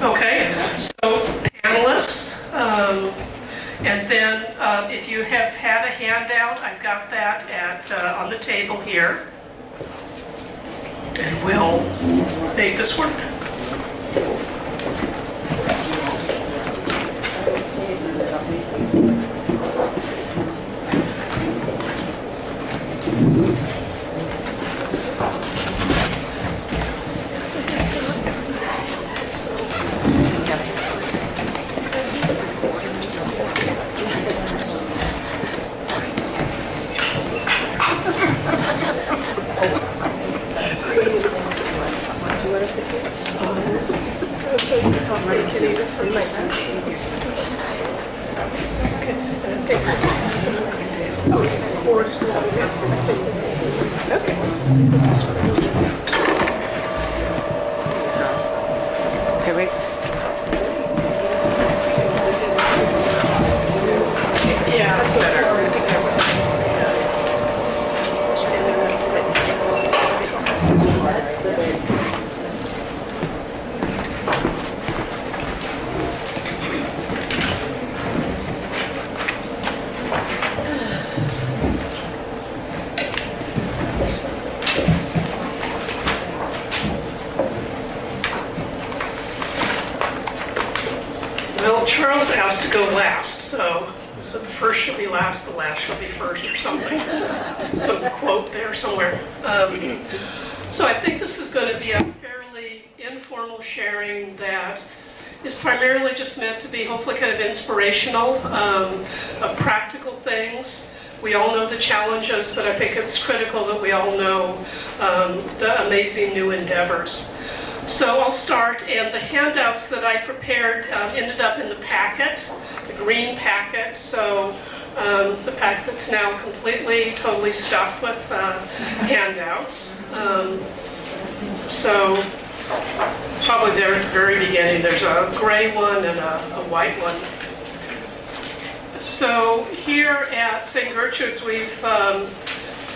Okay, so panelists, and then if you have had a handout, I've got that on the table here, and we'll make this work. Okay, wait. Yeah, that's better. Well, Charles asked to go last, so the first shall be last, the last shall be first, or something. Some quote there somewhere. So I think this is going to be a fairly informal sharing that is primarily just meant to be hopefully kind of inspirational, of practical things. We all know the challenges, but I think it's critical that we all know the amazing new endeavors. So I'll start, and the handouts that I prepared ended up in the packet, the green packet. So the packet that's now completely, totally stuffed with handouts. So probably there at the very beginning, there's a gray one and a white one. So here at St. Gertrude's, we've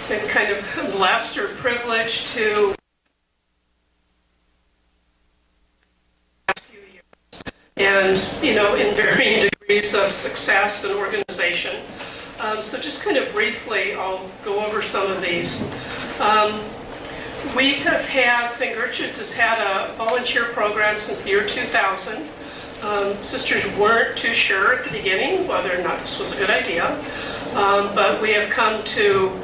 been kind of blessed or privileged to and, in varying degrees of success and organization. So just kind of briefly, I'll go over some of these. We have had, St. Gertrude's has had a volunteer program since the year 2000. Sisters weren't too sure at the beginning whether or not this was a good idea, but we have come to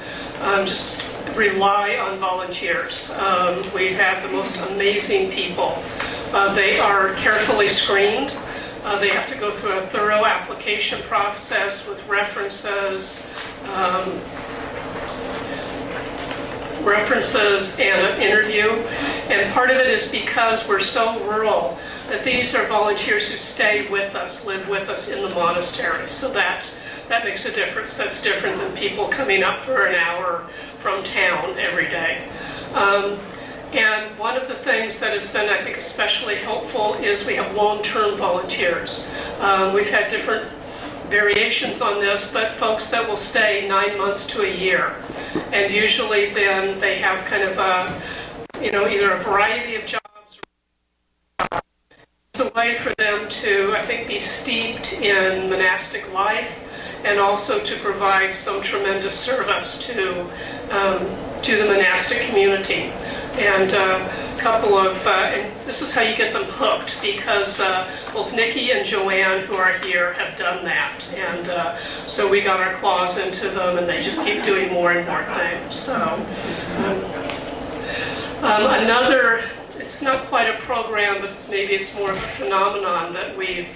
just rely on volunteers. We have the most amazing people. They are carefully screened. They have to go through a thorough application process with references and an interview. And part of it is because we're so rural that these are volunteers who stay with us, live with us in the monastery. So that makes a difference. That's different than people coming up for an hour from town every day. And one of the things that has been, I think, especially helpful is we have long-term volunteers. We've had different variations on this, but folks that will stay 9 months to a year. And usually then they have kind of either a variety of jobs. It's a way for them to, I think, be steeped in monastic life and also to provide some tremendous service to the monastic community. And a couple of, and this is how you get them hooked, because both Nikki and Joanne, who are here, have done that. And so we got our claws into them, and they just keep doing more and more things. So another, it's not quite a program, but maybe it's more of a phenomenon that we've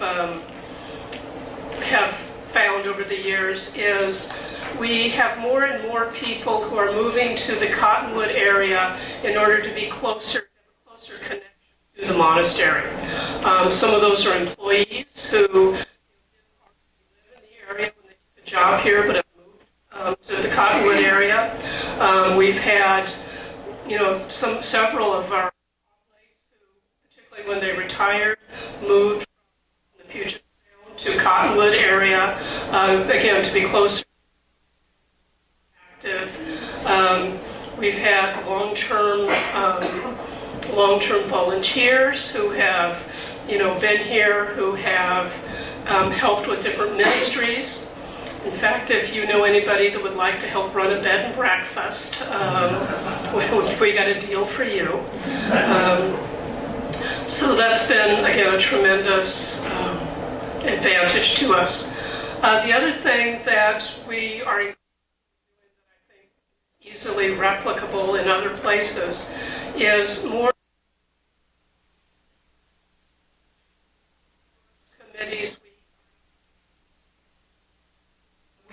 have found over the years is we have more and more people who are moving to the Cottonwood area in order to be closer connection to the monastery. Some of those are employees who live in the area when they took a job here, but have moved to the Cottonwood area. We've had, several of our oblates who, particularly when they retired, moved from the Puget Sound to Cottonwood area, again, to be closer. We've had long-term volunteers who have been here, who have helped with different ministries. In fact, if you know anybody that would like to help run a bed and breakfast, we got a deal for you. So that's been, again, a tremendous advantage to us. The other thing that we are doing that I think is easily replicable in other places is more committees.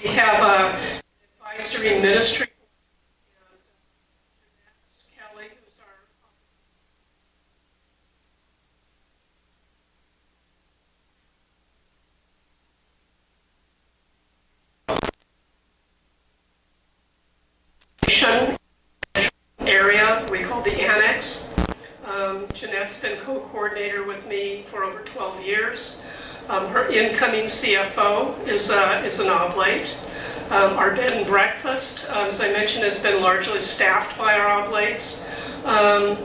We have an advisory ministry, and Kelly, who's our area we call the Annex. Jeanette's been co-coordinator with me for over 12 years. Her incoming CFO is an oblate. Our bed and breakfast, as I mentioned, has been largely staffed by our oblates. I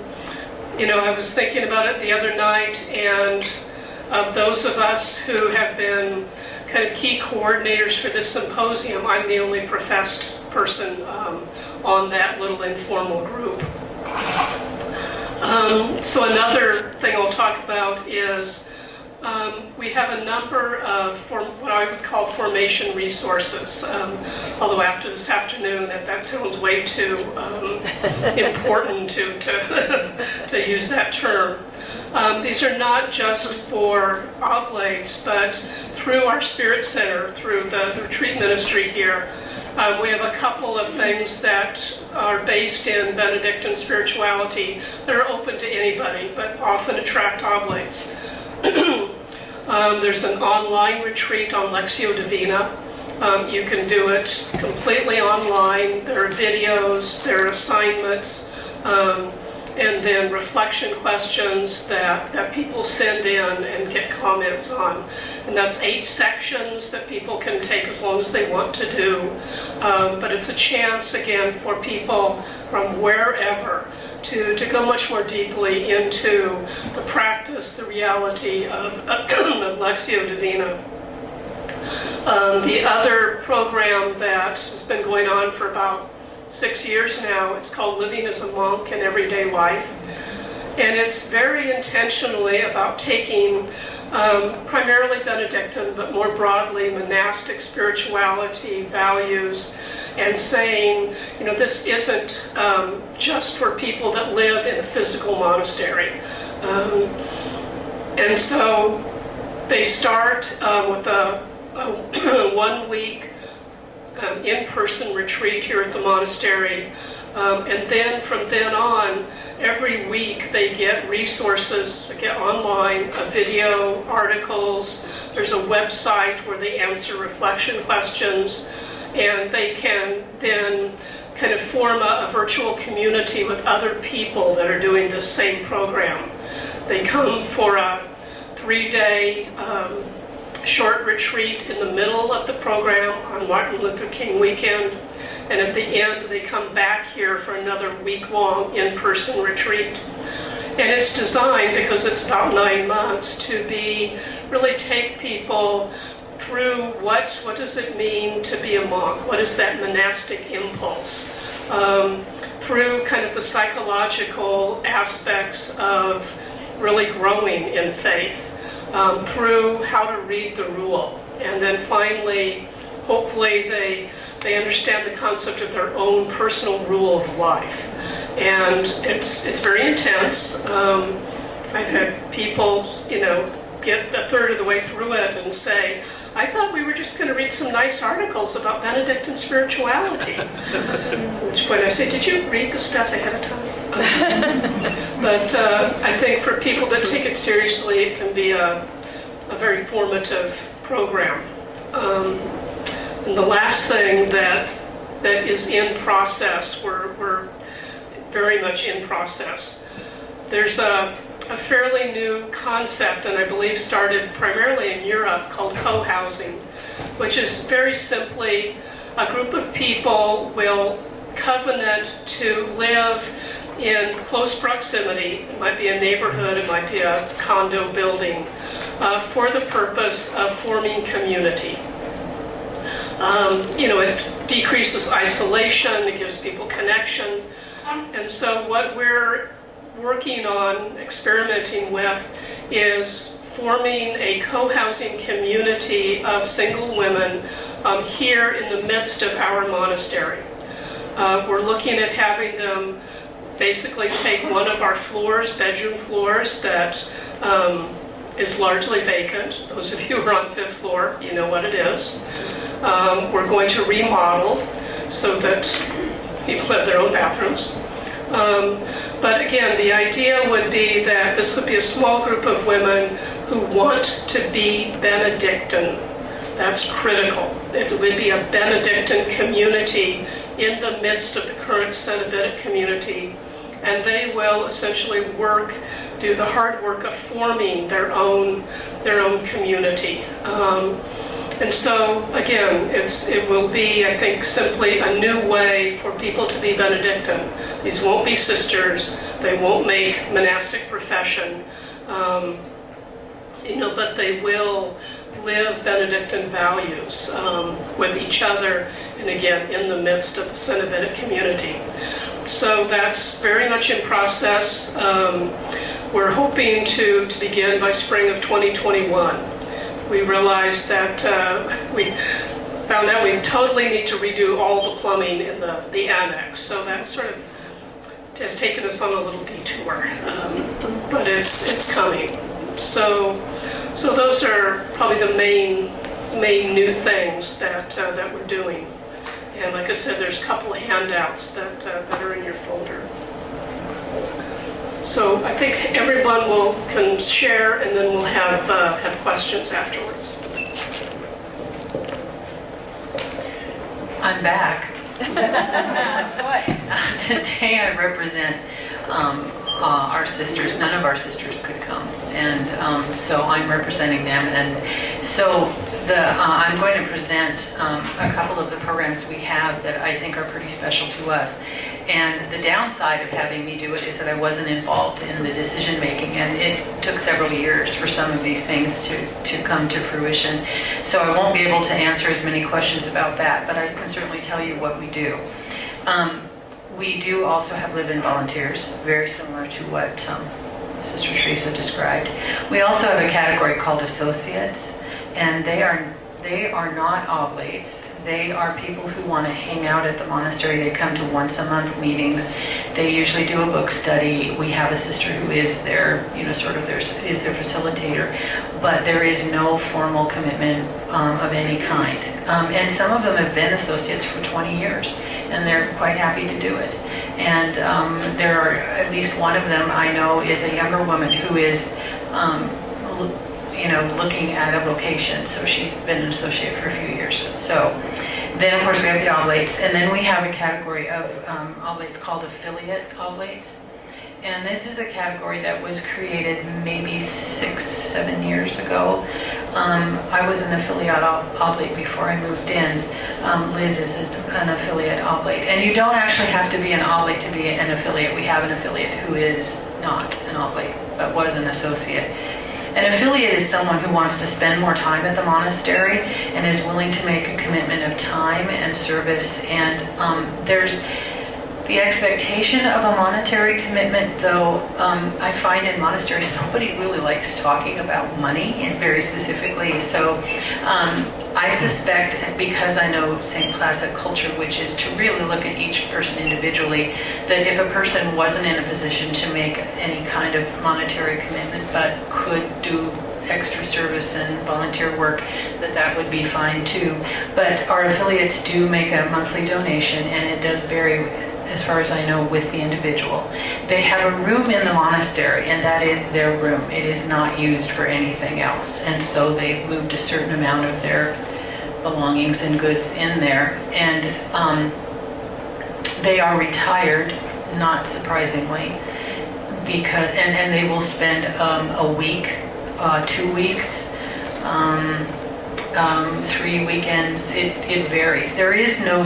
was thinking about it the other night, and of those of us who have been kind of key coordinators for this symposium, I'm the only professed person on that little informal group. So another thing I'll talk about is we have a number of what I would call formation resources, although after this afternoon that sounds way too important to use that term. These are not just for oblates, but through our Spirit Center, through the retreat ministry here, we have a couple of things that are based in Benedictine spirituality that are open to anybody, but often attract oblates. There's an online retreat on Lectio Divina. You can do it completely online. There are videos, there are assignments, and then reflection questions that people send in and get comments on. And that's 8 sections that people can take as long as they want to do. But it's a chance, again, for people from wherever to go much more deeply into the practice, the reality of Lectio Divina. The other program that has been going on for about 6 years now, it's called Living as a Monk in Everyday Life. And it's very intentionally about taking primarily Benedictine, but more broadly monastic spirituality, values, and saying, this isn't just for people that live in a physical monastery. And so they start with a 1 week in-person retreat here at the monastery. And then from then on, every week they get resources, they get online, video, articles. There's a website where they answer reflection questions, and they can then kind of form a virtual community with other people that are doing this same program. They come for a 3-day short retreat in the middle of the program on Martin Luther King weekend, and at the end they come back here for another week-long in-person retreat. And it's designed, because it's about 9 months, to really take people through what does it mean to be a monk? What is that monastic impulse? Through kind of the psychological aspects of really growing in faith. Through how to read the rule, and then finally, hopefully, they understand the concept of their own personal rule of life, and it's very intense. I've had people, get a third of the way through it and say, "I thought we were just going to read some nice articles about Benedictine spirituality." At which point I say, "Did you read the stuff ahead of time?" But I think for people that take it seriously, it can be a very formative program. And the last thing that is in process, we're very much in process. There's a fairly new concept, and I believe started primarily in Europe, called co-housing, which is very simply a group of people will covenant to live in close proximity. It might be a neighborhood, it might be a condo building, for the purpose of forming community. It decreases isolation, it gives people connection. And so what we're working on, experimenting with, is forming a co-housing community of single women here in the midst of our monastery. We're looking at having them basically take one of our floors, bedroom floors, that is largely vacant. Those of you who are on 5th floor, you know what it is. We're going to remodel so that people have their own bathrooms. But again, the idea would be that this would be a small group of women who want to be Benedictine. That's critical. It would be a Benedictine community in the midst of the current Cenobite community, and they will essentially do the hard work of forming their own community. And so, again, it will be, I think, simply a new way for people to be Benedictine. These won't be sisters. They won't make monastic profession. But they will live Benedictine values with each other, and again, in the midst of the Cenobite community. So that's very much in process. We're hoping to begin by spring of 2021. We realized that we found out we totally need to redo all the plumbing in the annex. So that sort of has taken us on a little detour, but it's coming. So those are probably the main new things that we're doing. And like I said, there's a couple of handouts that are in your folder. So I think everyone can share, and then we'll have questions afterwards. I'm back. Today I represent our sisters. None of our sisters could come, and so I'm representing them. And so I'm going to present a couple of the programs we have that I think are pretty special to us. And the downside of having me do it is that I wasn't involved in the decision making, and it took several years for some of these things to come to fruition. So I won't be able to answer as many questions about that, but I can certainly tell you what we do. We do also have live-in volunteers, very similar to what Sister Teresa described. We also have a category called associates, and they are not oblates. They are people who want to hang out at the monastery. They come to once a month meetings. They usually do a book study. We have a sister who is their facilitator, but there is no formal commitment of any kind. And some of them have been associates for 20 years, and they're quite happy to do it. And there are at least one of them I know is a younger woman who is looking at a vocation. So she's been an associate for a few years. So then, of course, we have the oblates. And then we have a category of oblates called affiliate oblates. And this is a category that was created maybe 6-7 years ago. I was an affiliate oblate before I moved in. Liz is an affiliate oblate. And you don't actually have to be an oblate to be an affiliate. We have an affiliate who is not an oblate, but was an associate. An affiliate is someone who wants to spend more time at the monastery and is willing to make a commitment of time and service. And there's the expectation of a monetary commitment, though I find in monasteries nobody really likes talking about money, and very specifically. So I suspect, because I know St. Placid culture, which is to really look at each person individually, that if a person wasn't in a position to make any kind of monetary commitment but could do extra service and volunteer work, that would be fine too. But our affiliates do make a monthly donation, and it does vary, as far as I know, with the individual. They have a room in the monastery, and that is their room. It is not used for anything else. And so they've moved a certain amount of their belongings and goods in there. And they are retired, not surprisingly, because and they will spend a week, 2 weeks, 3 weekends. It varies. There is no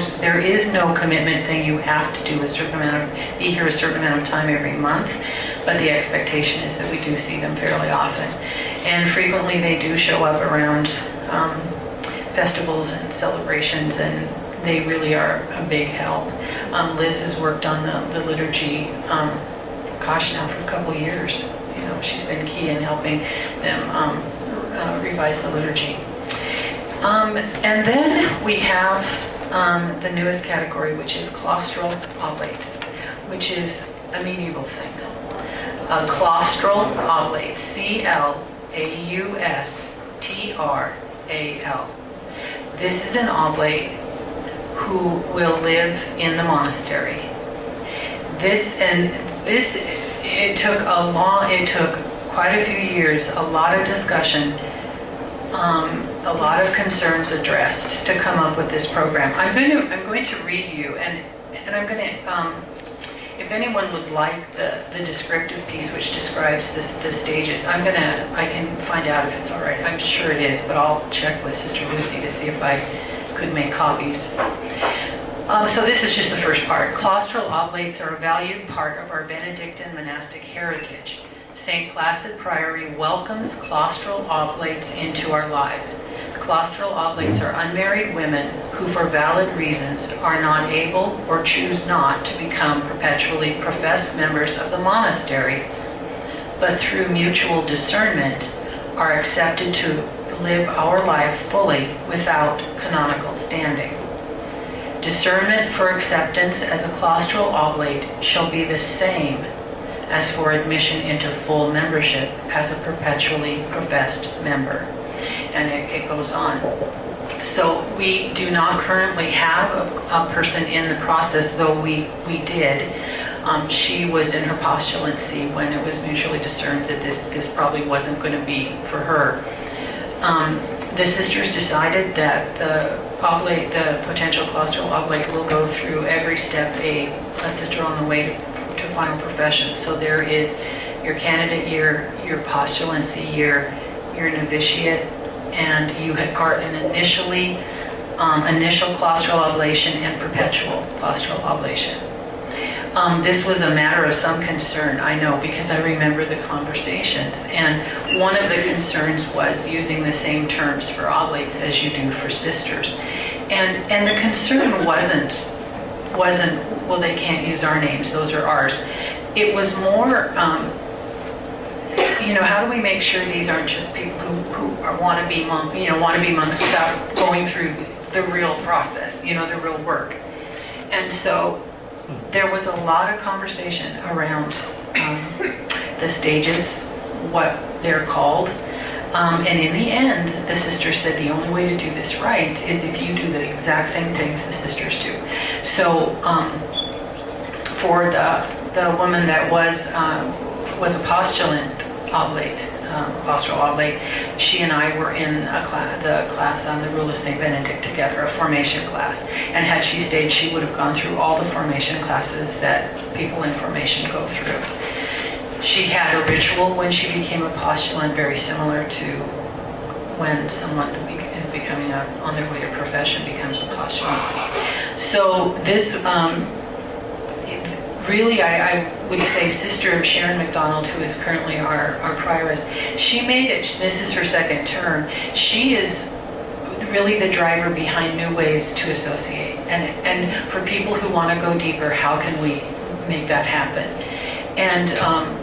commitment saying you have to do be here a certain amount of time every month, but the expectation is that we do see them fairly often. And frequently they do show up around festivals and celebrations, and they really are a big help. Liz has worked on the liturgy, now for a couple years. She's been key in helping them revise the liturgy. And then we have the newest category, which is Claustral Oblate, which is a medieval thing. Claustral Oblate, Claustral. This is an oblate who will live in the monastery. It took quite a few years, a lot of discussion, a lot of concerns addressed to come up with this program. I'm going to read you, and I'm going to, if anyone would like the descriptive piece which describes the stages, I can find out if it's all right. I'm sure it is, but I'll check with Sister Lucy to see if I could make copies. So this is just the first part. Claustral Oblates are a valued part of our Benedictine monastic heritage. St. Placid Priory welcomes Claustral Oblates into our lives. Claustral Oblates are unmarried women who, for valid reasons, are not able or choose not to become perpetually professed members of the monastery, but through mutual discernment are accepted to live our life fully without canonical standing. Discernment for acceptance as a claustral oblate shall be the same as for admission into full membership as a perpetually professed member. And it goes on. So we do not currently have a person in the process, though we did. She was in her postulancy when it was mutually discerned that this probably wasn't going to be for her. The sisters decided that the potential claustral oblate will go through every step a sister on the way to final profession. So there is your candidate year, your postulancy year, your novitiate, and you are an initial claustral oblation and perpetual claustral oblation. This was a matter of some concern, I know, because I remember the conversations. And one of the concerns was using the same terms for oblates as you do for sisters. And the concern wasn't, well, they can't use our names, those are ours. It was more, how do we make sure these aren't just people who want to be monks without going through the real process, the real work. And so there was a lot of conversation around the stages, what they're called. And in the end, the sisters said the only way to do this right is if you do the exact same things the sisters do. So for the woman that was a postulant oblate, claustral oblate, she and I were in the class on the Rule of St. Benedict together, a formation class. And had she stayed, she would have gone through all the formation classes that people in formation go through. She had a ritual when she became a postulant very similar to when someone is becoming on their way to profession becomes a postulant. So this really, I would say Sister Sharon McDonald, who is currently our prioress, she made it, this is her second term, she is really the driver behind new ways to associate. And for people who want to go deeper, how can we make that happen? And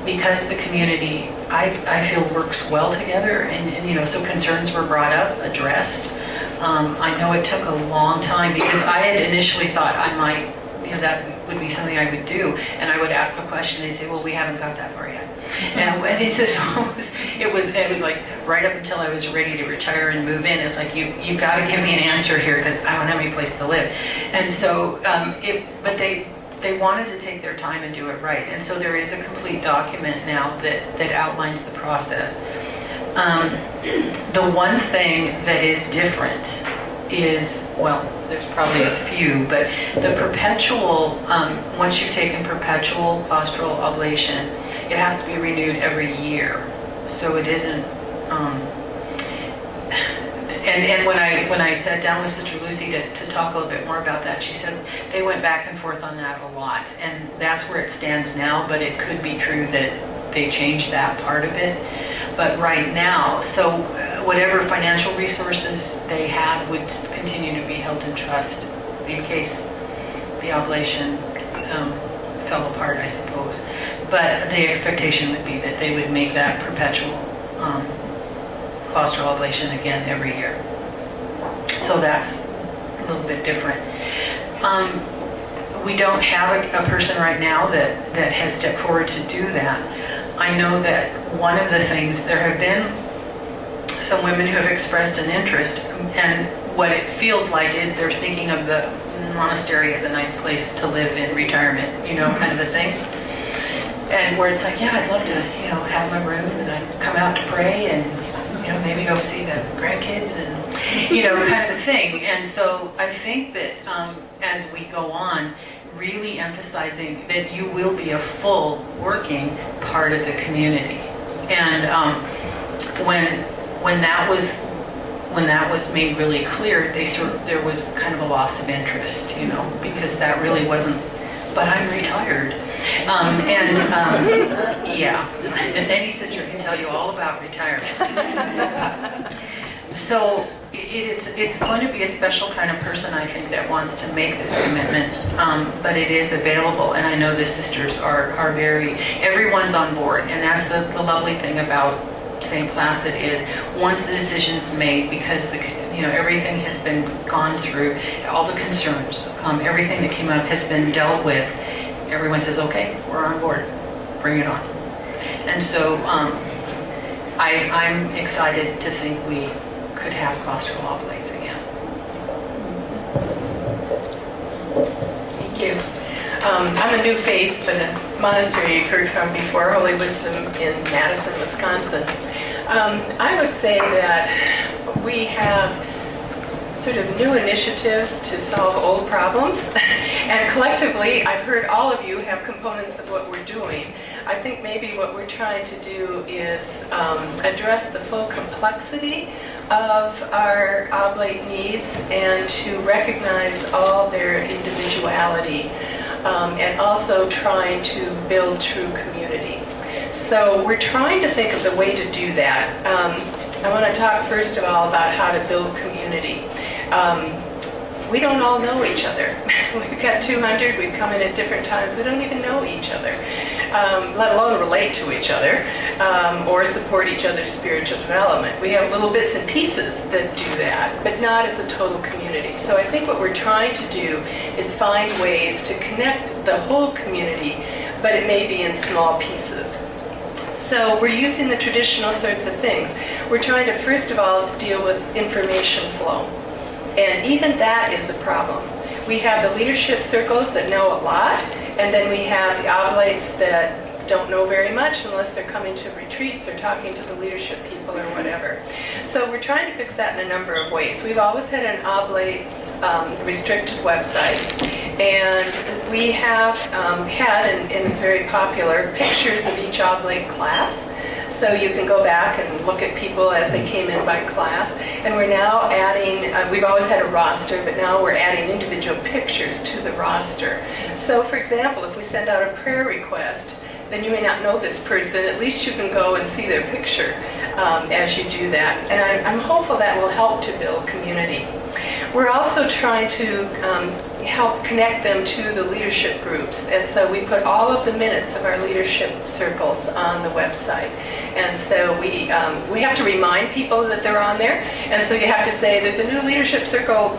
because the community, I feel, works well together, and so concerns were brought up, addressed. I know it took a long time because I had initially thought I might, that would be something I would do, and I would ask a question, and they'd say, well, we haven't got that far yet. And it was like right up until I was ready to retire and move in, it's like, you got to give me an answer here because I don't have any place to live. And so, but they wanted to take their time and do it right. And so there is a complete document now that outlines the process. The one thing that is different is, well, there's probably a few, but the perpetual, once you've taken perpetual claustral oblation, it has to be renewed every year. So it isn't, And when I sat down with Sister Lucy to talk a little bit more about that, she said they went back and forth on that a lot, and that's where it stands now, but it could be true that they changed that part of it. But right now, so whatever financial resources they have would continue to be held in trust in case the oblation fell apart, I suppose. But the expectation would be that they would make that perpetual claustral oblation again every year. So that's a little bit different. We don't have a person right now that has stepped forward to do that. I know that one of the things, there have been some women who have expressed an interest, and what it feels like is they're thinking of the monastery as a nice place to live in retirement, kind of a thing. And where it's like, yeah, I'd love to, have my room, and I'd come out to pray and, maybe go see the grandkids and, kind of a thing. And so I think that as we go on, really emphasizing that you will be a full working part of the community. And when that was made really clear, there was kind of a loss of interest, because that really wasn't. But I'm retired, yeah. And any sister can tell you all about retirement. So it's going to be a special kind of person, I think, that wants to make this commitment, but it is available, and I know the sisters are everyone's on board, and that's the lovely thing about St. Placid is once the decision's made, because everything has been gone through, all the concerns, everything that came up has been dealt with, everyone says, okay, we're on board, bring it on. And so I'm excited to think we could have Claustral Oblates again. Thank you. I'm a new face, but a monastery you've heard from before, Holy Wisdom in Madison, Wisconsin. I would say that we have sort of new initiatives to solve old problems, and collectively I've heard all of you have components of what we're doing. I think maybe what we're trying to do is address the full complexity of our oblate needs and to recognize all their individuality, and also trying to build true community. So we're trying to think of the way to do that. I want to talk first of all about how to build community. We don't all know each other. We've got 200, we've come in at different times, we don't even know each other, let alone relate to each other, or support each other's spiritual development. We have little bits and pieces that do that, but not as a total community. So I think what we're trying to do is find ways to connect the whole community, but it may be in small pieces. So we're using the traditional sorts of things. We're trying to, first of all, deal with information flow. And even that is a problem. We have the leadership circles that know a lot, and then we have the oblates that don't know very much unless they're coming to retreats or talking to the leadership people or whatever. So we're trying to fix that in a number of ways. We've always had an oblates restricted website, and we have had, and it's very popular, pictures of each oblate class. So you can go back and look at people as they came in by class. And we're now adding, we've always had a roster, but now we're adding individual pictures to the roster. So for example, if we send out a prayer request, then you may not know this person. At least you can go and see their picture as you do that. And I'm hopeful that will help to build community. We're also trying to help connect them to the leadership groups. And so we put all of the minutes of our leadership circles on the website. And so we have to remind people that they're on there. And so you have to say, there's a new leadership circle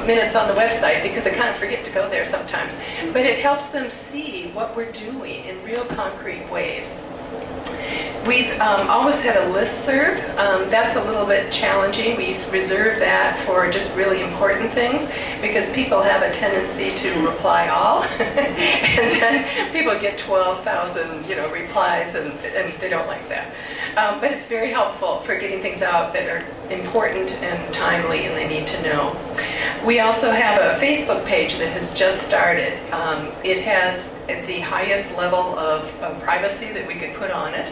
minutes on the website, because they kind of forget to go there sometimes. But it helps them see what we're doing in real concrete ways. We've always had a listserv. That's a little bit challenging. We reserve that for just really important things, because people have a tendency to reply all and People get 12,000, replies, and they don't like that. But it's very helpful for getting things out that are important and timely and they need to know. We also have a Facebook page that has just started. It has the highest level of privacy that we could put on it.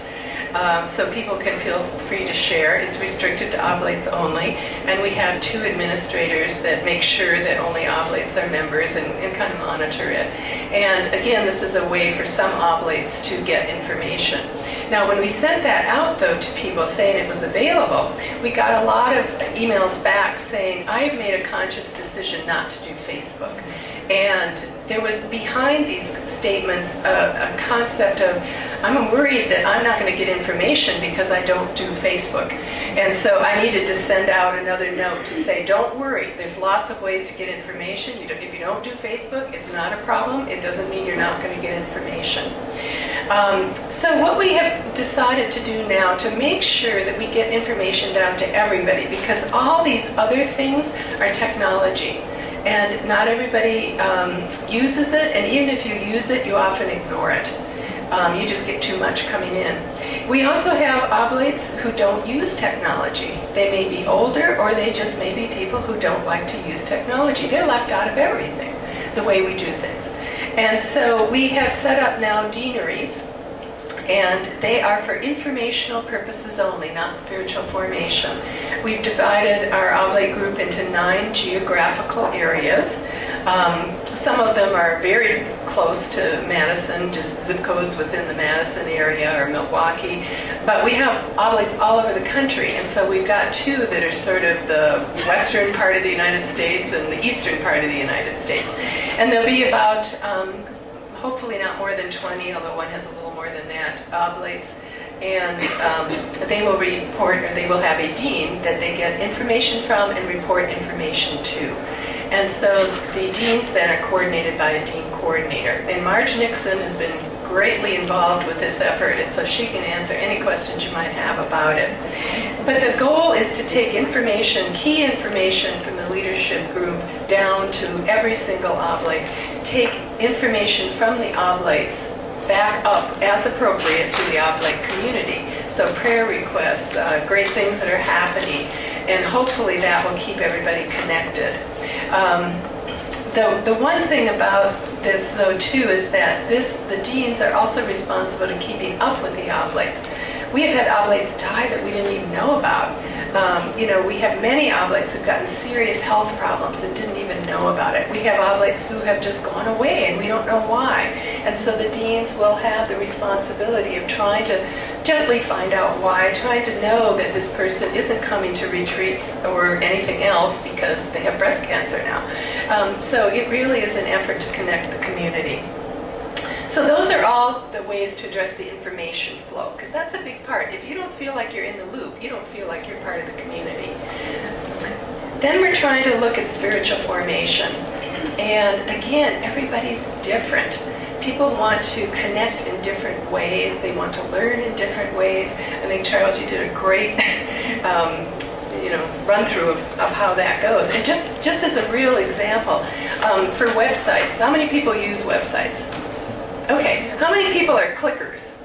So people can feel free to share. It's restricted to Oblates only, and we have 2 administrators that make sure that only Oblates are members and kind of monitor it. And again, this is a way for some Oblates to get information. Now, when we sent that out, though, to people saying it was available, we got a lot of emails back saying, I've made a conscious decision not to do Facebook. And there was behind these statements a concept of, I'm worried that I'm not going to get information because I don't do Facebook. And so I needed to send out another note to say, don't worry, there's lots of ways to get information. If you don't do Facebook, it's not a problem. It doesn't mean you're not going to get information. So what we have decided to do now to make sure that we get information down to everybody, because all these other things are technology. And not everybody uses it, and even if you use it, you often ignore it. You just get too much coming in. We also have Oblates who don't use technology. They may be older, or they just may be people who don't like to use technology. They're left out of everything, the way we do things. And so we have set up now deaneries, and they are for informational purposes only, not spiritual formation. We've divided our Oblate group into 9 geographical areas. Some of them are very close to Madison, just zip codes within the Madison area or Milwaukee. But we have Oblates all over the country, and so we've got 2 that are sort of the western part of the United States and the eastern part of the United States. And there'll be about, hopefully not more than 20, although one has a little more than that, Oblates. And they will report, or they will have a dean that they get information from and report information to. And so the deans then are coordinated by a dean coordinator. And Marge Nixon has been greatly involved with this effort, and so she can answer any questions you might have about it. But the goal is to take information, key information from the leadership group down to every single Oblate, take information from the Oblates back up as appropriate to the Oblate community. So prayer requests, great things that are happening, and hopefully that will keep everybody connected. The one thing about this, though, too, is that the deans are also responsible to keeping up with the Oblates. We have had Oblates die that we didn't even know about. We have many Oblates who've gotten serious health problems and didn't even know about it. We have Oblates who have just gone away and we don't know why. And so the deans will have the responsibility of trying to gently find out why, trying to know that this person isn't coming to retreats or anything else because they have breast cancer now. So it really is an effort to connect the community. So those are all the ways to address the information flow, because that's a big part. If you don't feel like you're in the loop, you don't feel like you're part of the community. Then we're trying to look at spiritual formation. And again, everybody's different. People want to connect in different ways. They want to learn in different ways. I think, Charles, you did a great run through of how that goes. And just as a real example, for websites, how many people use websites? Okay, how many people are clickers?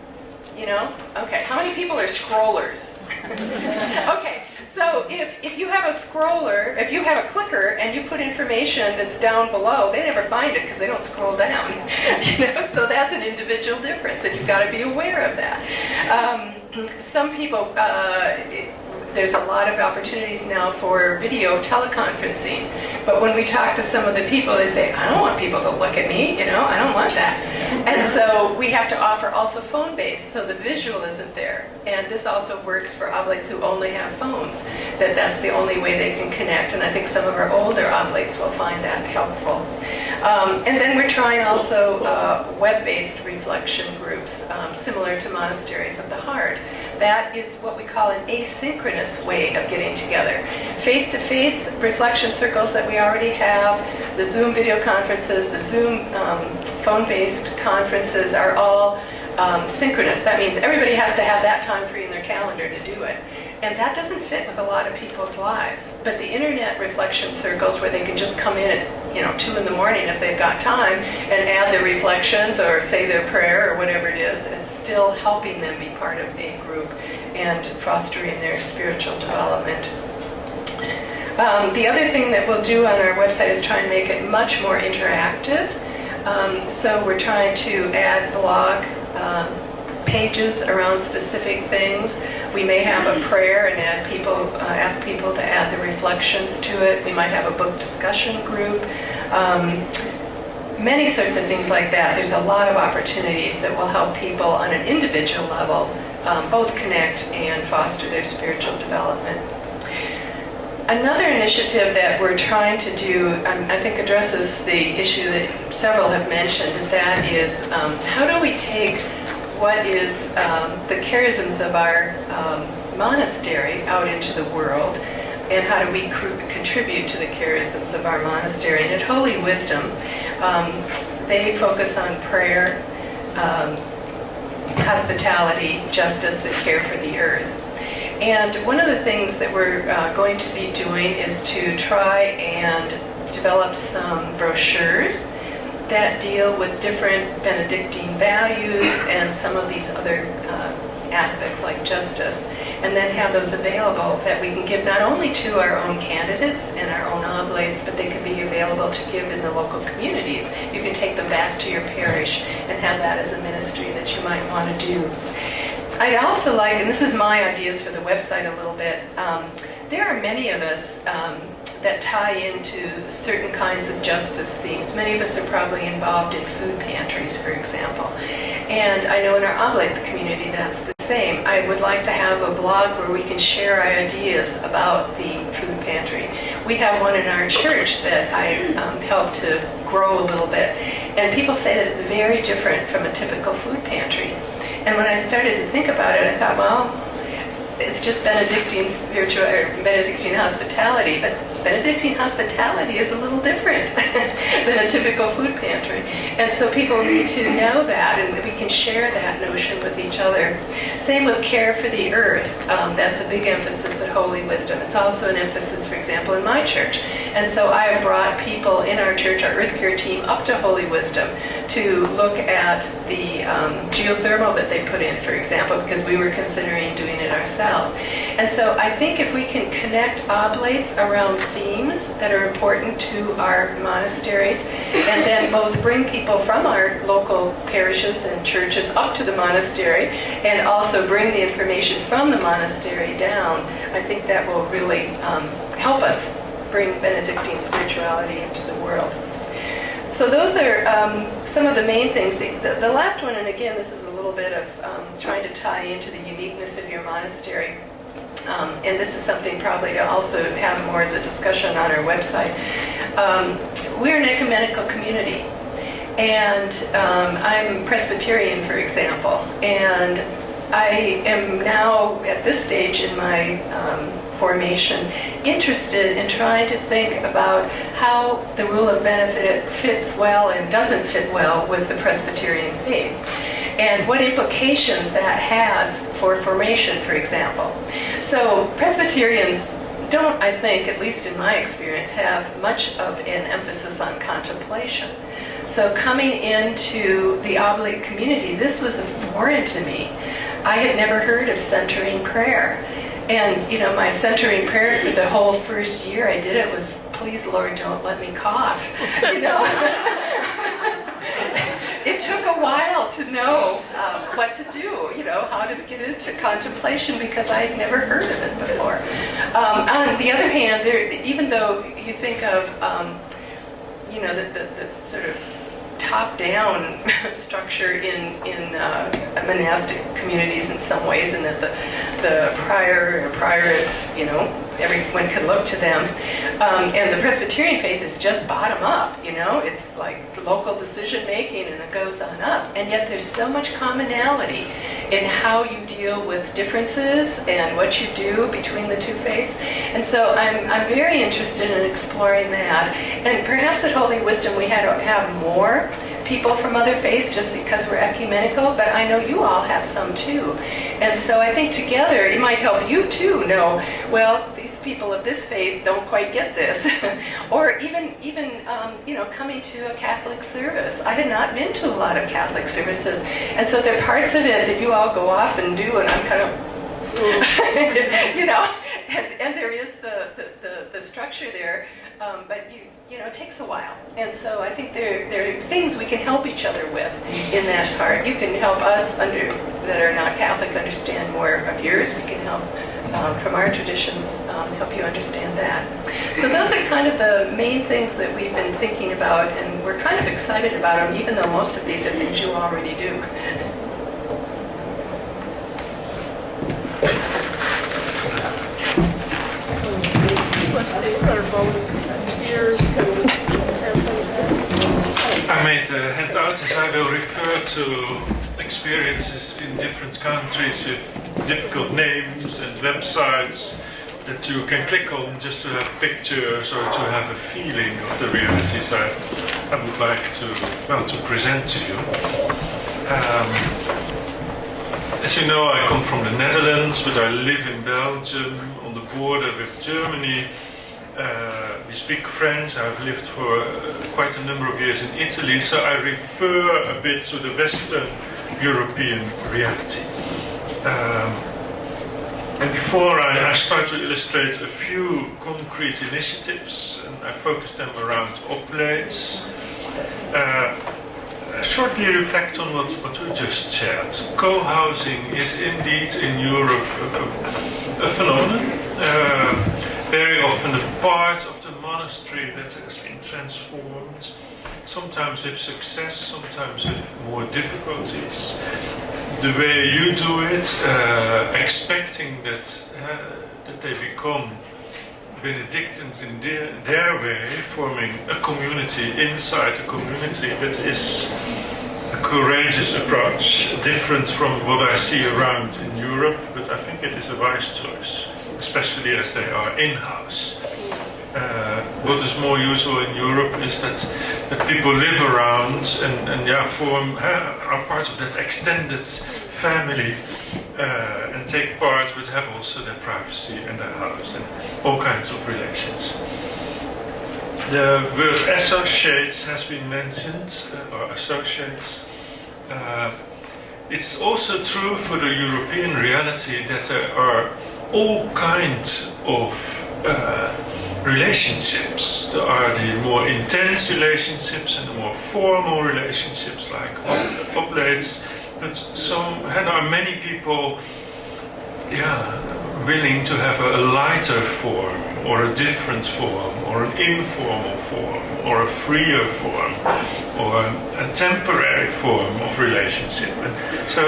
Okay, how many people are scrollers? Okay, so if you have a scroller, if you have a clicker and you put information that's down below, they never find it because they don't scroll down. So that's an individual difference, and you've got to be aware of that. Some people, there's a lot of opportunities now for video teleconferencing, but when we talk to some of the people, they say, I don't want people to look at me, I don't want that. And so we have to offer also phone-based, so the visual isn't there. And this also works for Oblates who only have phones, that's the only way they can connect, and I think some of our older Oblates will find that helpful. And then we're trying also web-based reflection groups, similar to Monasteries of the Heart. That is what we call an asynchronous way of getting together. Face-to-face reflection circles that we already have, the Zoom video conferences, the Zoom phone-based conferences are all synchronous. That means everybody has to have that time free in their calendar to do it. And that doesn't fit with a lot of people's lives. But the internet reflection circles where they can just come in at 2 in the morning if they've got time and add their reflections or say their prayer or whatever it is, it's still helping them be part of a group and fostering their spiritual development. The other thing that we'll do on our website is try and make it much more interactive. So we're trying to add blog pages around specific things. We may have a prayer and ask people to add the reflections to it. We might have a book discussion group. Many sorts of things like that. There's a lot of opportunities that will help people on an individual level both connect and foster their spiritual development. Another initiative that we're trying to do, I think addresses the issue that several have mentioned, and that is how do we take what is the charisms of our monastery out into the world, and how do we contribute to the charisms of our monastery? And at Holy Wisdom, they focus on prayer, hospitality, justice, and care for the earth. And one of the things that we're going to be doing is to try and develop some brochures that deal with different Benedictine values and some of these other aspects like justice, and then have those available that we can give not only to our own candidates and our own oblates, but they can be available to give in the local communities. You can take them back to your parish and have that as a ministry that you might want to do. I'd also like, and this is my ideas for the website a little bit, there are many of us that tie into certain kinds of justice themes. Many of us are probably involved in food pantries, for example. And I know in our oblate community that's the same. I would like to have a blog where we can share our ideas about the food pantry. We have one in our church that I helped to grow a little bit. And people say that it's very different from a typical food pantry. And when I started to think about it, I thought, well, it's just Benedictine spiritual or Benedictine hospitality, but Benedictine hospitality is a little different than a typical food pantry. And so people need to know that, and we can share that notion with each other. Same with care for the earth. That's a big emphasis at Holy Wisdom. It's also an emphasis, for example, in my church. And so I have brought people in our church, our Earth Care team, up to Holy Wisdom to look at the geothermal that they put in, for example, because we were considering doing it ourselves. And so I think if we can connect oblates around themes that are important to our monasteries, and then both bring people from our local parishes and churches up to the monastery, and also bring the information from the monastery down, I think that will really help us bring Benedictine spirituality into the world. So those are some of the main things. The last one, and again, this is a little bit of trying to tie into the uniqueness of your monastery. And this is something probably to also have more as a discussion on our website. We're an ecumenical community, and I'm Presbyterian, for example, and I am now at this stage in my formation interested in trying to think about how the rule of benefit fits well and doesn't fit well with the Presbyterian faith, and what implications that has for formation, for example. So Presbyterians don't, I think, at least in my experience, have much of an emphasis on contemplation. So coming into the oblate community, this was foreign to me. I had never heard of centering prayer. And, you know, my centering prayer for the whole first year I did it was, please, Lord, don't let me cough. You know? It took a while to know what to do, you know, how to get into contemplation, because I had never heard of it before. On the other hand, even though you think of, you know, the sort of top-down structure in monastic communities in some ways, and that the prior or prioress, you know, everyone could look to them. And the Presbyterian faith is just bottom-up, you know. It's like local decision-making, and it goes on up. And yet there's so much commonality in how you deal with differences and what you do between the two faiths. And so I'm very interested in exploring that. And perhaps at Holy Wisdom we had to have more people from other faiths just because we're ecumenical, but I know you all have some too. And so I think together it might help you too know, well, these people of this faith don't quite get this. Or even coming to a Catholic service. I had not been to a lot of Catholic services. And so there are parts of it that you all go off and do, and I'm kind of, and there is the structure there, but it takes a while. And so I think there are things we can help each other with in that part. You can help us that are not Catholic understand more of yours. We can help from our traditions help you understand that. So those are kind of the main things that we've been thinking about, and we're kind of excited about them, even though most of these are things you already do. Let's see, our volunteers can I made handouts as I will refer to experiences in different countries with difficult names and websites that you can click on just to have pictures or to have a feeling of the realities I would like to present to you. As you know, I come from the Netherlands, but I live in Belgium on the border with Germany. We speak French. I've lived for quite a number of years in Italy, so I refer a bit to the Western European reality. And before I start to illustrate a few concrete initiatives, and I focus them around oblates, shortly reflect on what we just shared. Co-housing is indeed in Europe a phenomenon. Very often a part of the monastery that has been transformed, sometimes with success, sometimes with more difficulties. The way you do it, expecting that they become Benedictines in their way, forming a community inside a community, that is a courageous approach, different from what I see around in Europe, but I think it is a wise choice, especially as they are in-house. What is more usual in Europe is that people live around and form, are part of that extended family and take part, but have also their privacy and their house and all kinds of relations. The word associates has been mentioned, or associates. It's also true for the European reality that there are all kinds of relationships. There are the more intense relationships and the more formal relationships like oblates, but there are many people willing to have a lighter form or a different form or an informal form or a freer form or a temporary form of relationship. And so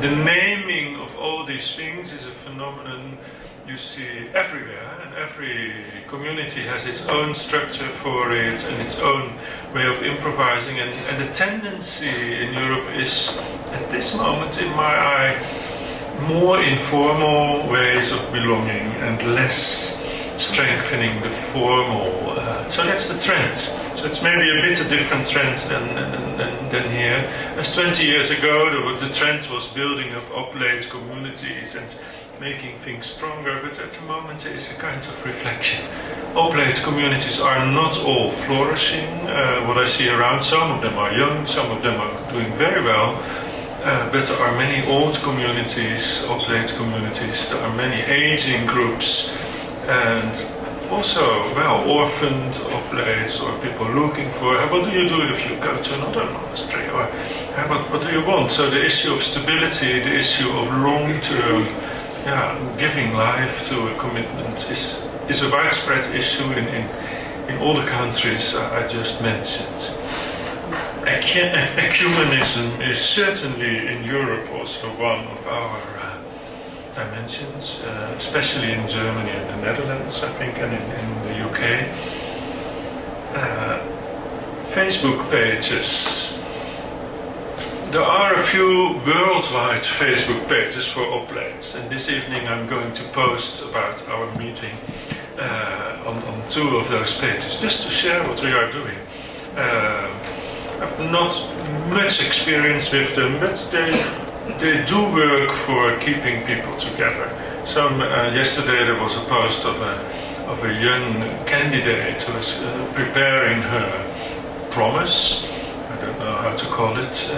the naming of all these things is a phenomenon you see everywhere, and every community has its own structure for it and its own way of improvising, and the tendency in Europe is, at this moment in my eye, more informal ways of belonging and less strengthening the formal. So that's the trend. So it's maybe a bit a different trend than here. As 20 years ago, the trend was building up oblate communities and making things stronger, but at the moment there is a kind of reflection. Oblate communities are not all flourishing. What I see around, some of them are young, some of them are doing very well, but there are many old communities, oblate communities, there are many aging groups, and also, orphaned oblates or people looking for, what do you do if you go to another monastery, or what do you want? So the issue of stability, the issue of long-term giving life to a commitment is a widespread issue in all the countries I just mentioned. Ecumenism is certainly in Europe also one of our dimensions, especially in Germany and the Netherlands, I think, and in the UK. Facebook pages. There are a few worldwide Facebook pages for oblates, and this evening I'm going to post about our meeting on two of those pages, just to share what we are doing. I've not much experience with them, but they do work for keeping people together. So yesterday there was a post of a young candidate who was preparing her promise. I don't know how to call it.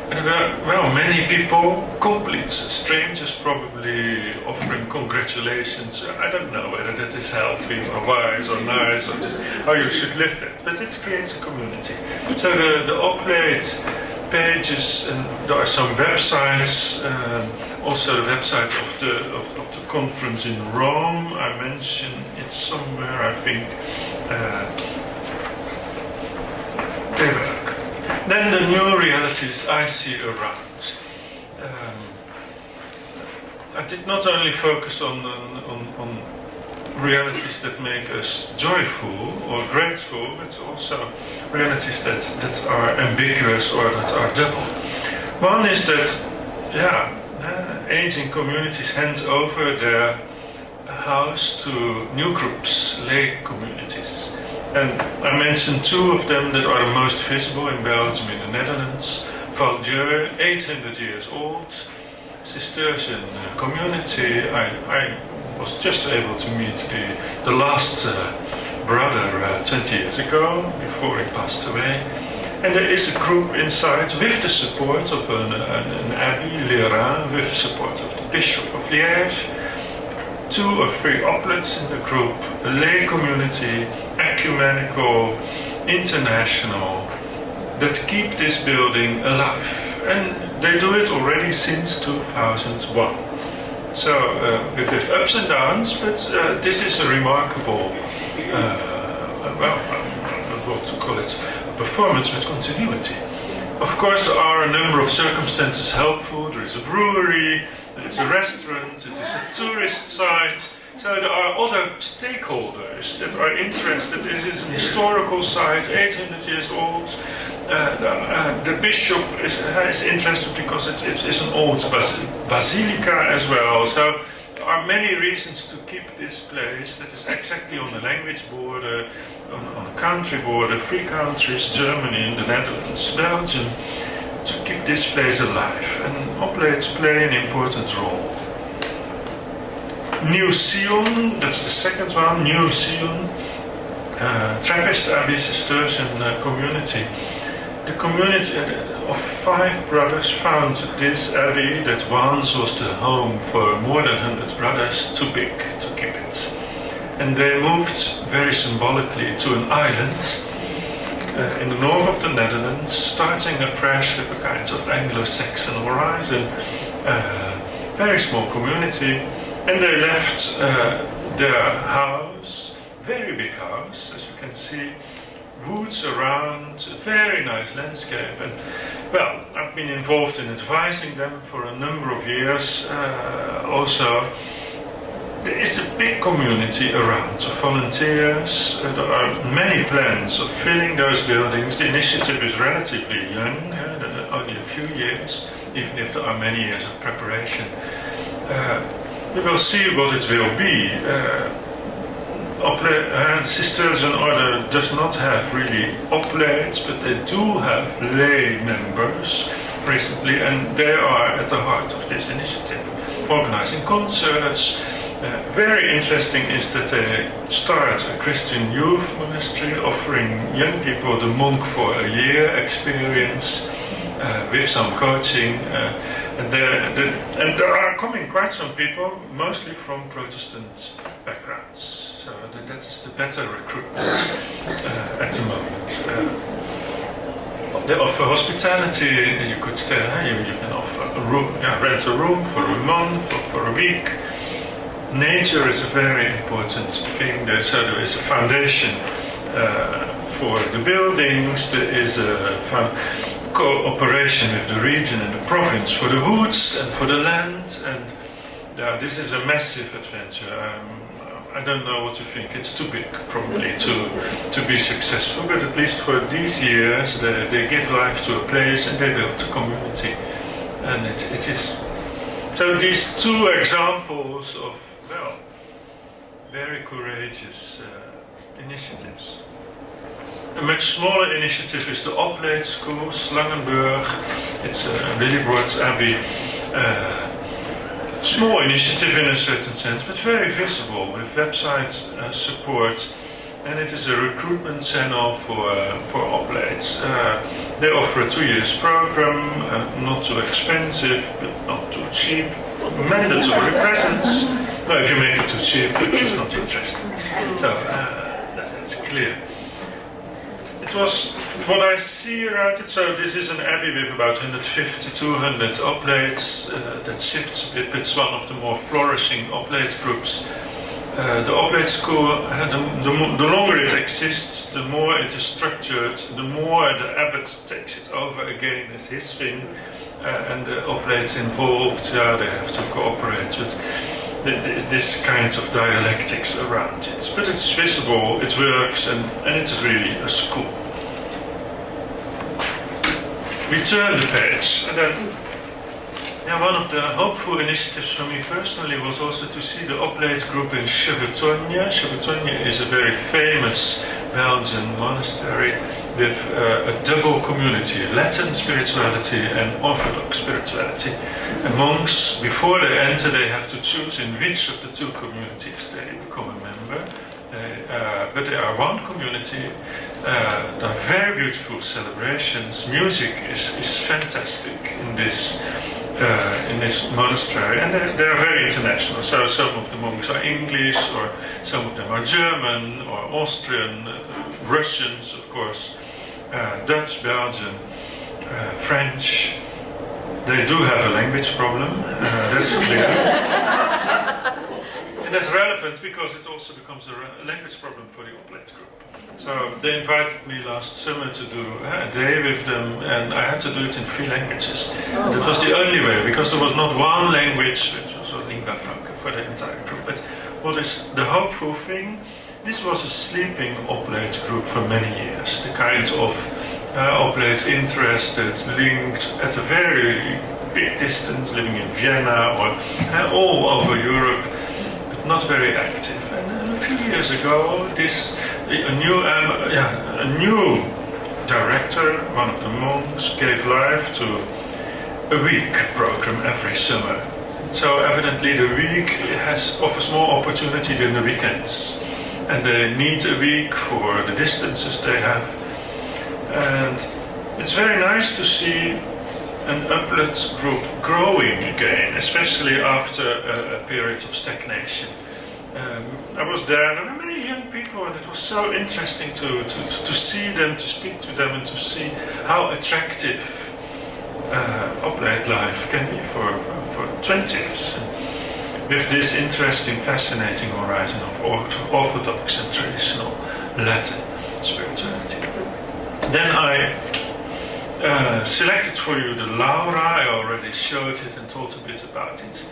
And there were many people, complete strangers, probably offering congratulations. I don't know whether that is healthy or wise or nice or just how you should live it, but it creates a community. So the Oblate pages, and there are some websites, also the website of the conference in Rome. I mentioned it somewhere, I think. They work. Then the new realities I see around. I did not only focus on realities that make us joyful or grateful, but also realities that are ambiguous or that are double. One is that, aging communities hand over their house to new groups, lay communities. And I mentioned two of them that are the most visible in Belgium, in the Netherlands. Val-Dieu, 800 years old, Cistercian community. I was just able to meet the last brother 20 years ago, before he passed away. And there is a group inside with the support of an abbey, Leeuwen, with support of the Bishop of Liège. 2 or 3 oblates in the group, a lay community, ecumenical, international, that keep this building alive. And they do it already since 2001. So with ups and downs, but this is a remarkable, I don't want to call it a performance with continuity. Of course, there are a number of circumstances helpful. There is a brewery, there is a restaurant, it is a tourist site. So there are other stakeholders that are interested. This is an historical site, 800 years old. The bishop is interested because it is an old basilica as well. So there are many reasons to keep this place that is exactly on the language border, on a country border, 3 countries, Germany, the Netherlands, Belgium, to keep this place alive. And oblates play an important role. New Sion, that's the second one, New Sion, Trappist Abbey Cistercian community. The community of 5 brothers founded this abbey that once was the home for more than 100 brothers, too big to keep it. And they moved very symbolically to an island in the north of the Netherlands, starting afresh with a kind of Anglo-Saxon horizon, very small community. And they left their house, very big house, as you can see, woods around, very nice landscape. And well, I've been involved in advising them for a number of years. Also, there is a big community around of volunteers. There are many plans of filling those buildings. The initiative is relatively young, only a few years, even if there are many years of preparation. We will see what it will be. Cistercian order does not have really oblates, but they do have lay members recently, and they are at the heart of this initiative, organizing concerts. Very interesting is that they start a Christian youth monastery, offering young people the monk for a year experience with some coaching. And there are coming quite some people, mostly from Protestant backgrounds. So that is the better recruitment at the moment. They offer hospitality. You could stay. You can offer a room, rent a room for a month or for a week. Nature is a very important thing. So there is a foundation for the buildings. There is a cooperation with the region and the province for the woods and for the land, and this is a massive adventure. I don't know what to think. It's too big probably to be successful, but at least for these years they give life to a place and they build a community, and it is. So these 2 examples of very courageous initiatives. A much smaller initiative is the Oblate School, Slangenburg. It's a Willibrord's Abbey. Small initiative in a certain sense, but very visible with website support. And it is a recruitment channel for Oblates. They offer a 2 years program, not too expensive, but not too cheap. Mandatory presents. Well, if you make it too cheap, she's not interested. So that's clear. It was what I see around it. So this is an abbey with about 150, 200 oblates that sits a bit. It's one of the more flourishing oblate groups. The Oblate School, the longer it exists, the more it is structured, the more the abbot takes it over again as his thing, and the oblates involved, they have to cooperate with this kind of dialectics around it. But it's visible, it works, and it is really a school. We turn the page, and then one of the hopeful initiatives for me personally was also to see the Oblate group in Chevetonje. Chevetonje is a very famous Belgian monastery with a double community, Latin spirituality and Orthodox spirituality. And monks, before they enter, they have to choose in which of the two communities they become a member. But they are one community. There are very beautiful celebrations. Music is fantastic in this monastery, and they are very international. So some of the monks are English, or some of them are German, or Austrian, Russians, of course, Dutch, Belgian, French. They do have a language problem, that's clear. And that's relevant because it also becomes a language problem for the Oblate group. So they invited me last summer to do a day with them, and I had to do it in 3 languages. That was the only way, because there was not one language, which was a lingua franca for the entire group. But what is the hopeful thing? This was a sleeping Oblate group for many years. The kind of Oblates interested, linked at a very big distance, living in Vienna or all over Europe, but not very active. And a few years ago, a new director, one of the monks, gave life to a week program every summer. So evidently the week offers more opportunity than the weekends. And they need a week for the distances they have. And it's very nice to see an Oblate group growing again, especially after a period of stagnation. I was there, and there were many young people, and it was so interesting to see them, to speak to them, and to see how attractive Oblate life can be for 20s. With this interesting, fascinating horizon of Orthodox and traditional Latin spirituality. Then I selected for you the Laura. I already showed it and talked a bit about it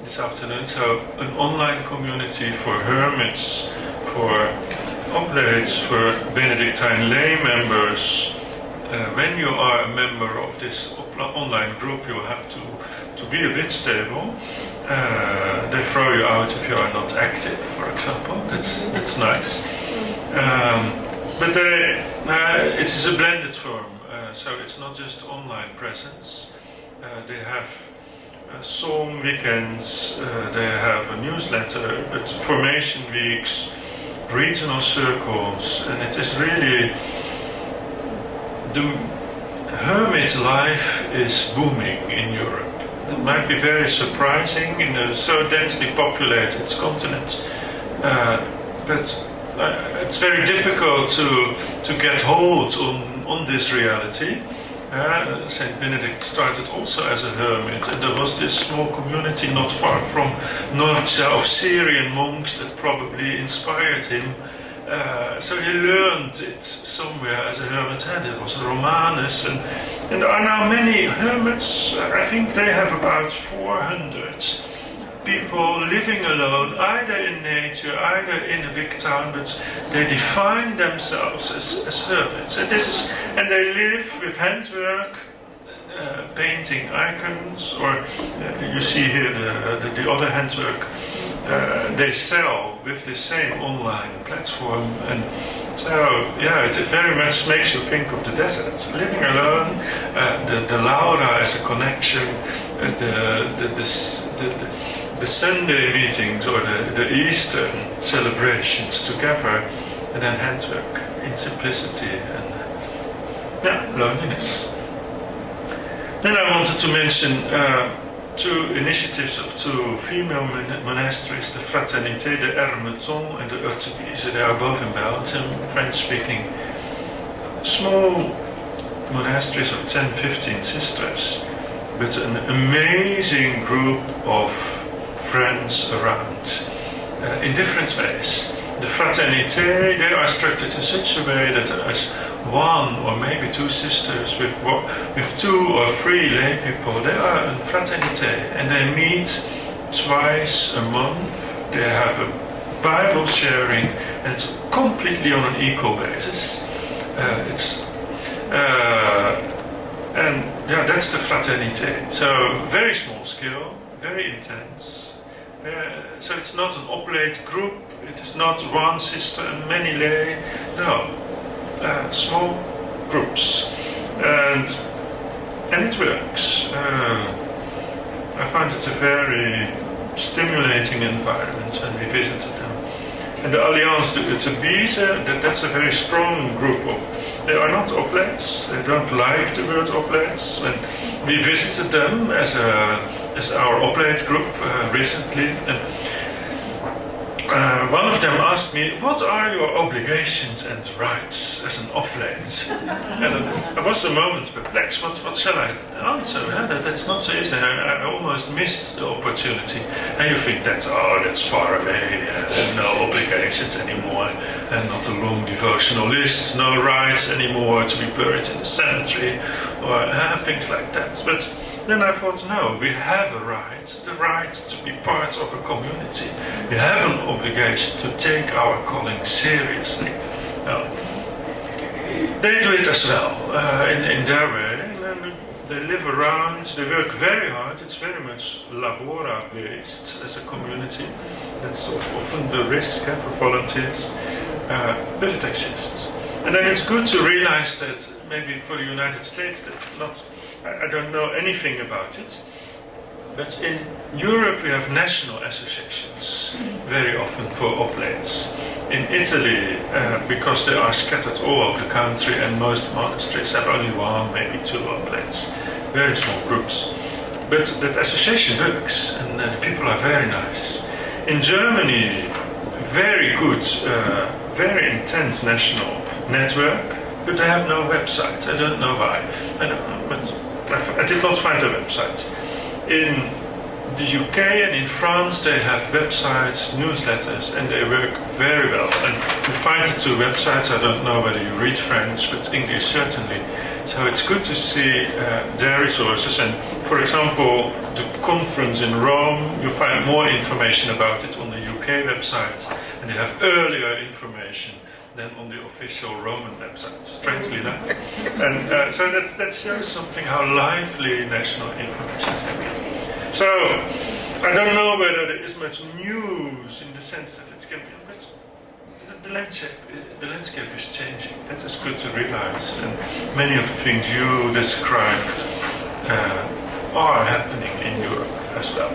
this afternoon. So an online community for hermits, for Oblates, for Benedictine lay members. When you are a member of this online group, you have to be a bit stable. They throw you out if you are not active, for example. That's nice. But it is a blended form, so it's not just online presence. They have song weekends, they have a newsletter, but formation weeks, regional circles, and it is really the hermit life is booming in Europe. It might be very surprising in a so densely populated continent, but it's very difficult to get hold on this reality. Saint Benedict started also as a hermit, and there was this small community not far from Norcia of Syrian monks that probably inspired him. So he learned it somewhere as a hermit. There was Romanus, and there are now many hermits. I think they have about 400 people living alone, either in nature, either in a big town, but they define themselves as hermits. And they live with handwork, painting icons, or you see here the other handwork. They sell with the same online platform, and So yeah, it very much makes you think of the desert. Living alone, the Laura as a connection, the Sunday meetings or the Eastern celebrations together, and then handwork in simplicity and loneliness. Then I wanted to mention two initiatives of two female monasteries, the Fraternité de Hermeton and the Urtebise. They are both in Belgium, French-speaking, small monasteries of 10-15 sisters, but an amazing group of friends around in different ways. The Fraternité, they are structured in such a way that there is one or maybe two sisters with 2 or 3 lay people. They are a Fraternité and they meet twice a month. They have a Bible sharing and it's completely on an equal basis. That's the Fraternité. So very small scale, very intense. So it's not an oblate group, it is not one sister and many lay, no, small groups, and it works. I found it a very stimulating environment when we visited them. And the Alliance de Urtebise, that's a very strong group of, they are not oblates, they don't like the word oblates. When we visited them as our oblate group recently, and one of them asked me, what are your obligations and rights as an oblate? And I was a moment perplexed. What shall I answer? That's not so easy. I almost missed the opportunity. And you think that's far away, no obligations anymore, and not a long devotional list, no rights anymore to be buried in the cemetery, or things like that. But then I thought, no, we have a right, the right to be part of a community. We have an obligation to take our calling seriously. Now, they do it as well, in their way. And they live around, they work very hard. It's very much labora-based as a community. That's often the risk for volunteers, but it exists. And then it's good to realize that maybe for the United States, that's not, I don't know anything about it, but in Europe we have national associations very often for oblates. In Italy, because they are scattered all over the country and most monasteries have only 1, maybe 2 oblates, very small groups. But that association works and the people are very nice. In Germany, very good, very intense national network, but they have no website. I don't know why. I did not find a website. In the UK and in France, they have websites, newsletters, and they work very well. And you find the 2 websites. I don't know whether you read French, but English certainly. So it's good to see their resources. And for example, the conference in Rome, you find more information about it on the UK website, and they have earlier information than on the official Roman website, strangely enough. And so that shows something how lively national information can be. So I don't know whether there is much news in the sense that it can be, but the landscape is changing. That is good to realize. And many of the things you describe are happening in Europe as well.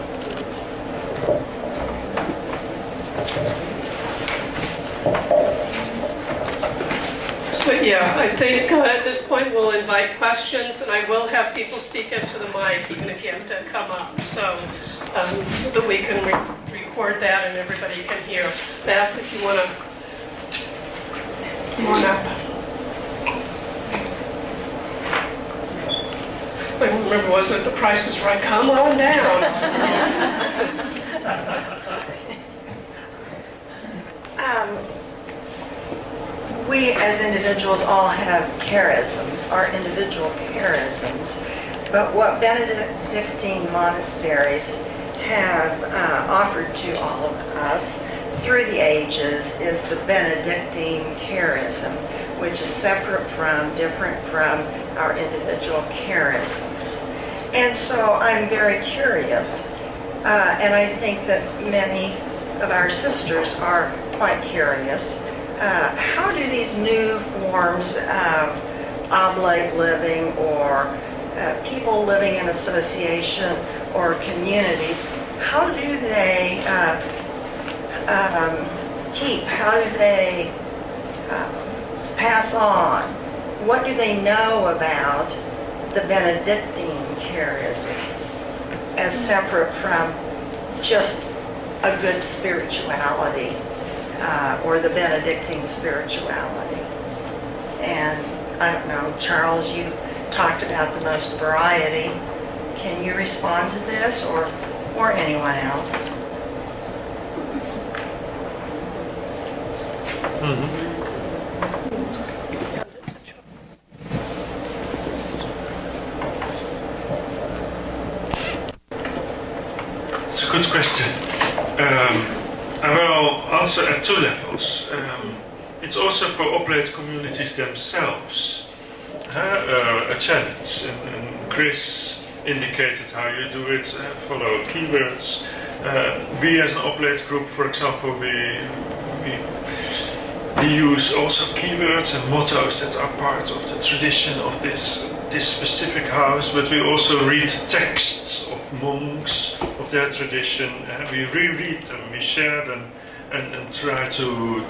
So yeah, I think at this point we'll invite questions, and I will have people speak into the mic, even if you have to come up, so that we can record that and everybody can hear. Beth, if you want to come on up. I don't remember, was it The Price is Right? Come on down. We as individuals all have charisms, our individual charisms, but what Benedictine monasteries have offered to all of us through the ages is the Benedictine charism, which is separate from, different from our individual charisms. And so I'm very curious, and I think that many of our sisters are quite curious. how do these new forms of oblate living or people living in association or communities, how do they how do they pass on? What do they know about the Benedictine charism as separate from just a good spirituality or the Benedictine spirituality? And I don't know, Charles, you talked about the most variety. Can you respond to this, or anyone else? It's a good question. I will answer at two levels. It's also for oblate communities themselves a challenge. And Chris indicated how you do it, follow keywords. We as an oblate group, for example, we use also keywords and mottos that are part of the tradition of this specific house, but we also read texts of monks, of their tradition, and we reread them, we share them, and try to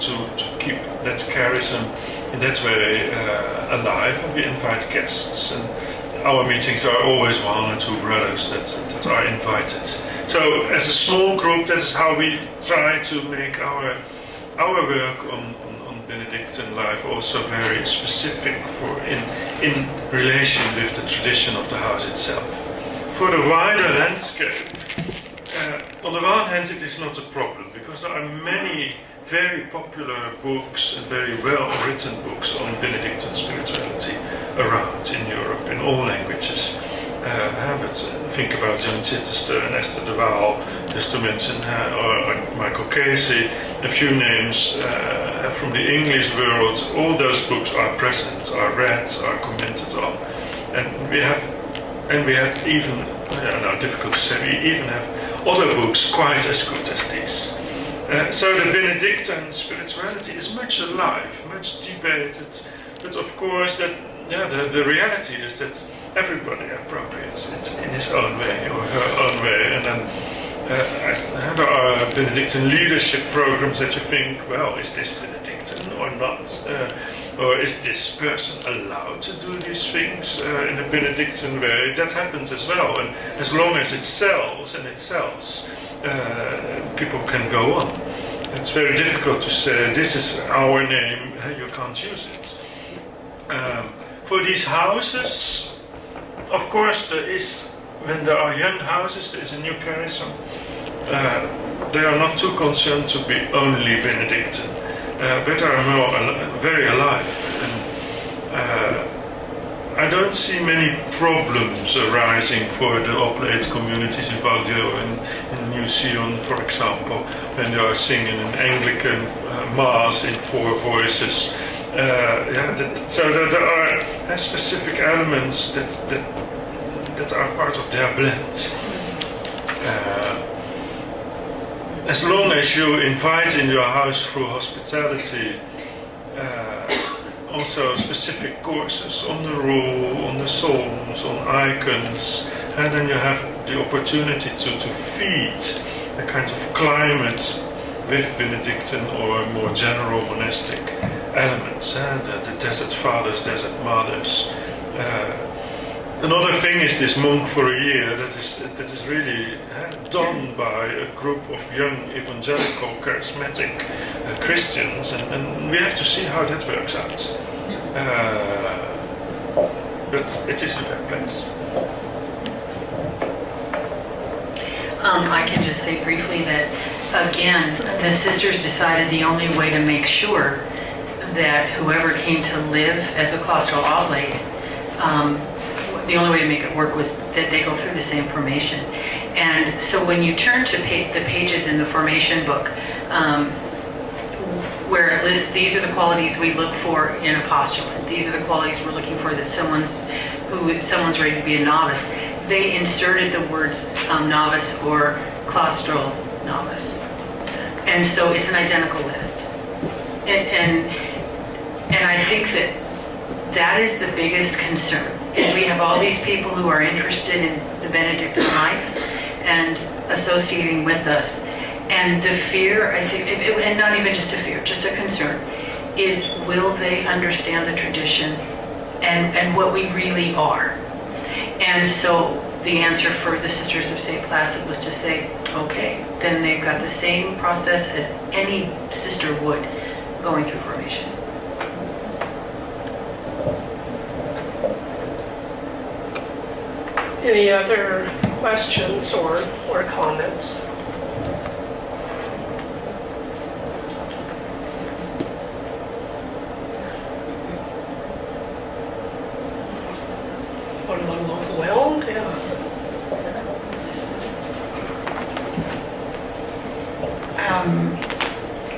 keep that charism in that way alive, and we invite guests. And our meetings are always one or two brothers that are invited. So as a small group, that is how we try to make our work on Benedictine life also very specific in relation with the tradition of the house itself. For the wider landscape, on the one hand it is not a problem, because there are many very popular books and very well written books on Benedictine spirituality around in Europe in all languages. But think about John Chichester and Esther de Waal, just to mention, or Michael Casey, a few names from the English world. All those books are present, are read, are commented on, and we have even, difficult to say, we even have other books quite as good as these. So the Benedictine spirituality is much alive, much debated, but of course the reality is that everybody appropriates it in his own way or her own way, and then there are Benedictine leadership programs that you think, well, is this Benedictine or not? Or is this person allowed to do these things in a Benedictine way? That happens as well, and as long as it sells, people can go on. It's very difficult to say, this is our name, you can't use it. For these houses, of course, when there are young houses, there is a new charism. They are not too concerned to be only Benedictine, but are more very alive. And I don't see many problems arising for the oblate communities in Valdieu in New Sion, for example, when they are singing an Anglican mass in 4 voices. So there are specific elements that are part of their blend. As long as you invite in your house through hospitality also specific courses on the rule, on the psalms, on icons, and then you have the opportunity to feed a kind of climate with Benedictine or more general monastic elements, the desert fathers, desert mothers. Another thing is this monk for a year that is really done by a group of young evangelical charismatic Christians, and we have to see how that works out. But it is a fair place. I can just say briefly that, again, the sisters decided the only way to make sure that whoever came to live as a Claustral Oblate, the only way to make it work was that they go through the same formation. And so when you turn to the pages in the formation book, where it lists these are the qualities we look for in a postulant, these are the qualities we're looking for that someone's ready to be a novice, they inserted the words novice or claustral novice. And so it's an identical list. And I think that is the biggest concern, is we have all these people who are interested in the Benedictine life and associating with us. And the fear, I think, and not even just a fear, just a concern, is will they understand the tradition and what we really are? And so the answer for the Sisters of St. Placid was to say, okay, then they've got the same process as any sister would going through formation. Any other questions or comments? Or a little overwhelmed? Yeah.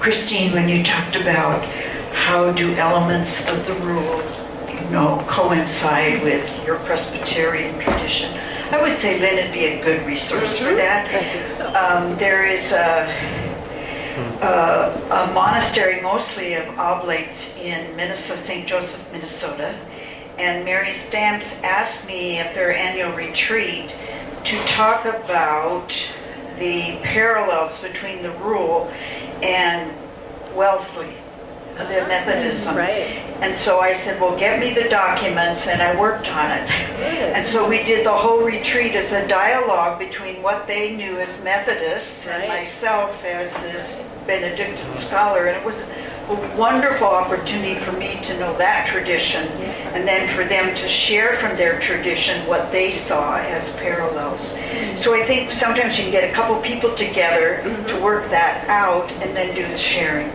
Christine, when you talked about how do elements of the rule, coincide with your Presbyterian tradition, I would say Lynn would be a good resource for that. There is a monastery, mostly of Oblates, in Minnesota, St. Joseph, Minnesota, and Mary Stamps asked me at their annual retreat to talk about the parallels between the rule and Wellesley, the Methodism. Right. And so I said, well, get me the documents, and I worked on it. And so we did the whole retreat as a dialogue between what they knew as Methodists and myself as this Benedictine scholar. And it was a wonderful opportunity for me to know that tradition, and then for them to share from their tradition what they saw as parallels. So I think sometimes you can get a couple people together to work that out and then do the sharing.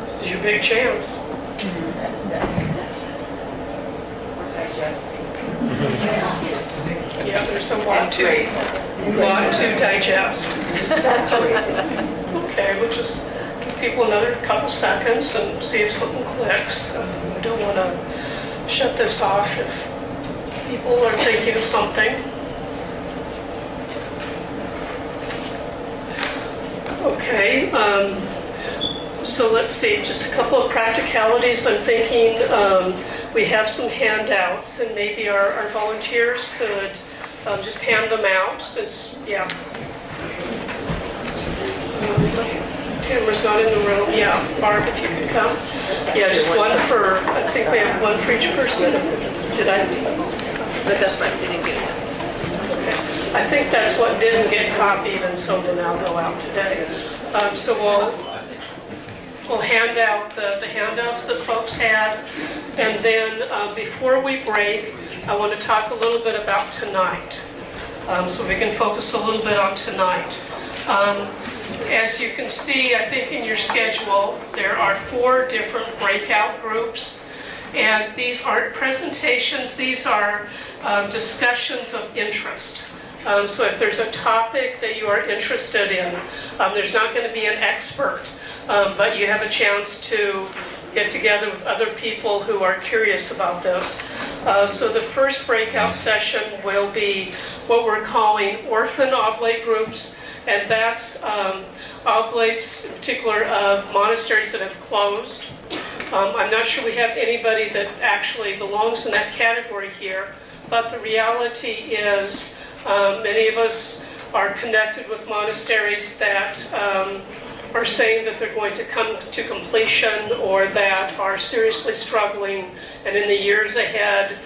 This is your big chance. Yeah, there's a lot to digest. Okay, we'll just give people another couple seconds and see if something clicks. We don't want to shut this off if people are thinking of something. Okay, so let's see, just a couple of practicalities. I'm thinking we have some handouts, and maybe our volunteers could just hand them out, since, Tamara's not in the room. Yeah, Barb, if you could come. Yeah, just one for, I think we have one for each person. Did I? But that's right, we didn't get it. Okay. I think that's what didn't get copied, and so will now go out today. So we'll hand out the handouts that folks had, and then before we break, I want to talk a little bit about tonight, so we can focus a little bit on tonight. As you can see, I think in your schedule, there are 4 different breakout groups, and these aren't presentations, these are discussions of interest. So if there's a topic that you are interested in, there's not going to be an expert, but you have a chance to get together with other people who are curious about this. So the first breakout session will be what we're calling orphan oblate groups, and that's oblates in particular of monasteries that have closed. I'm not sure we have anybody that actually belongs in that category here, but the reality is many of us are connected with monasteries that are saying that they're going to come to completion, or that are seriously struggling, and in the years ahead,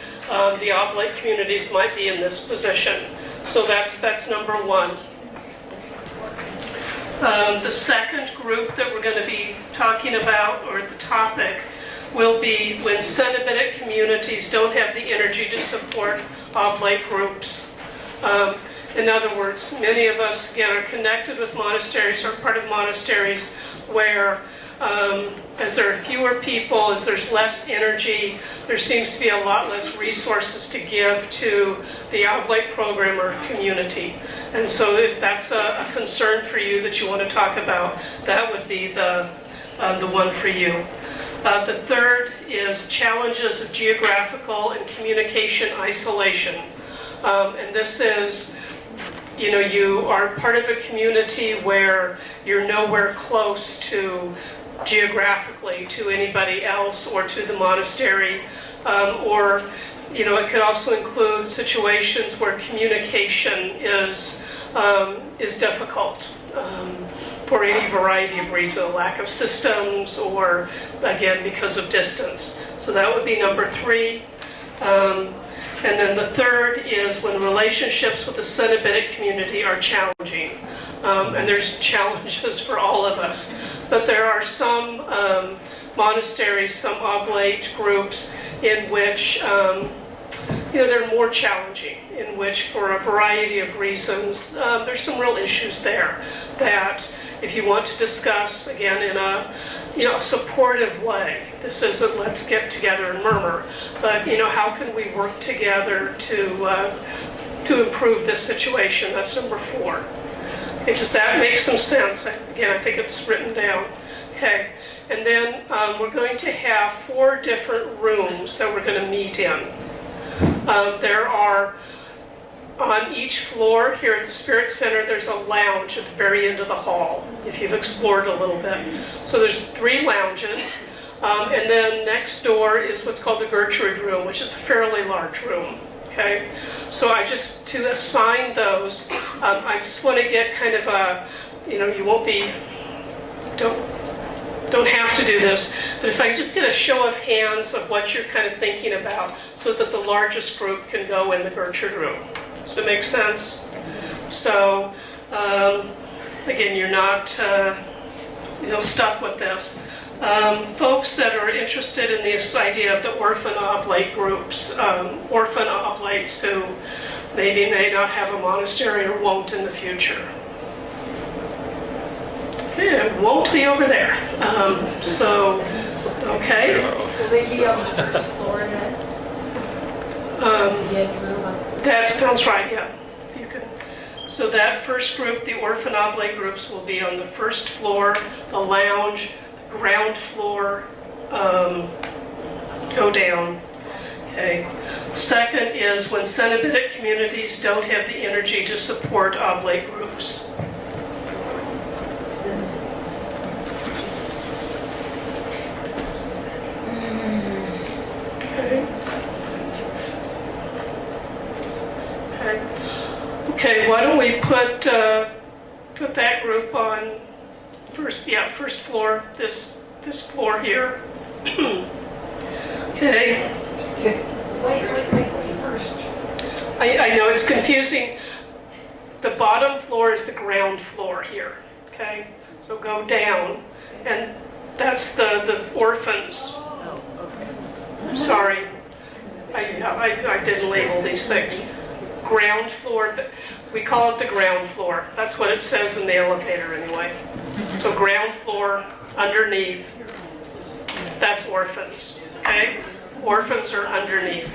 the oblate communities might be in this position. So that's number one. The second group that we're going to be talking about, or the topic, will be when Cenobite communities don't have the energy to support oblate groups. In other words, many of us, again, are connected with monasteries or part of monasteries where, as there are fewer people, as there's less energy, there seems to be a lot less resources to give to the oblate program or community. And so if that's a concern for you that you want to talk about, that would be the one for you. The third is challenges of geographical and communication isolation. And this is, you are part of a community where you're nowhere close to geographically to anybody else or to the monastery, or it could also include situations where communication is difficult for any variety of reasons, lack of systems, or again because of distance. So that would be number 3. And then the third is when relationships with the Cenobitic community are challenging. And there's challenges for all of us. But there are some monasteries, some oblate groups in which they're more challenging, in which for a variety of reasons, there's some real issues there that if you want to discuss, again, in a supportive way. This isn't let's get together and murmur, but how can we work together to improve this situation? That's number 4. Okay, does that make some sense? Again, I think it's written down. Okay, and then we're going to have 4 different rooms that we're going to meet in. There are, on each floor here at the Spirit Center, there's a lounge at the very end of the hall, if you've explored a little bit. So there's 3 lounges, and then next door is what's called the Gertrude Room, which is a fairly large room. Okay, so to assign those, I just want to get kind of a, you won't be, don't have to do this, but if I just get a show of hands of what you're kind of thinking about so that the largest group can go in the Gertrude Room. Does it make sense? So, again, you're not stuck with this. Folks that are interested in this idea of the orphan oblate groups, orphan oblates who maybe may not have a monastery or won't in the future. Okay, it won't be over there. Okay. Will they be on the first floor then? That sounds right, yeah. If you can. So that first group, the orphan oblate groups, will be on the first floor, the lounge, the ground floor, go down. Okay. Second is when Cenobitic communities don't have the energy to support oblate groups. Okay, why don't we put that group on first floor, this floor here. Okay. Wait, first. I know it's confusing. The bottom floor is the ground floor here. Okay, so go down, and that's the orphans. Oh, okay. Sorry, I didn't label these things. Ground floor, we call it the ground floor. That's what it says in the elevator anyway. So ground floor, underneath, that's orphans, okay? Orphans are underneath.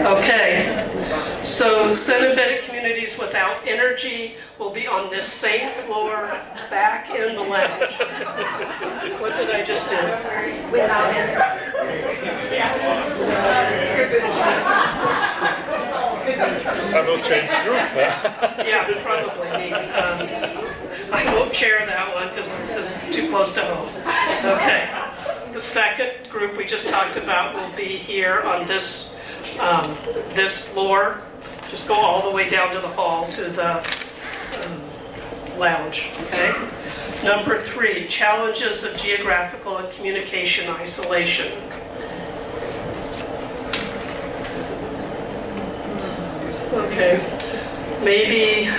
Okay, so Cenobitic communities without energy will be on this same floor, back in the lounge. What did I just do? Without it. I will change group. Yeah, probably me. I won't chair that one because it's too close to home. Okay. The second group we just talked about will be here on this floor. Just go all the way down to the hall to the lounge. Okay. Number 3, challenges of geographical and communication isolation. Okay, maybe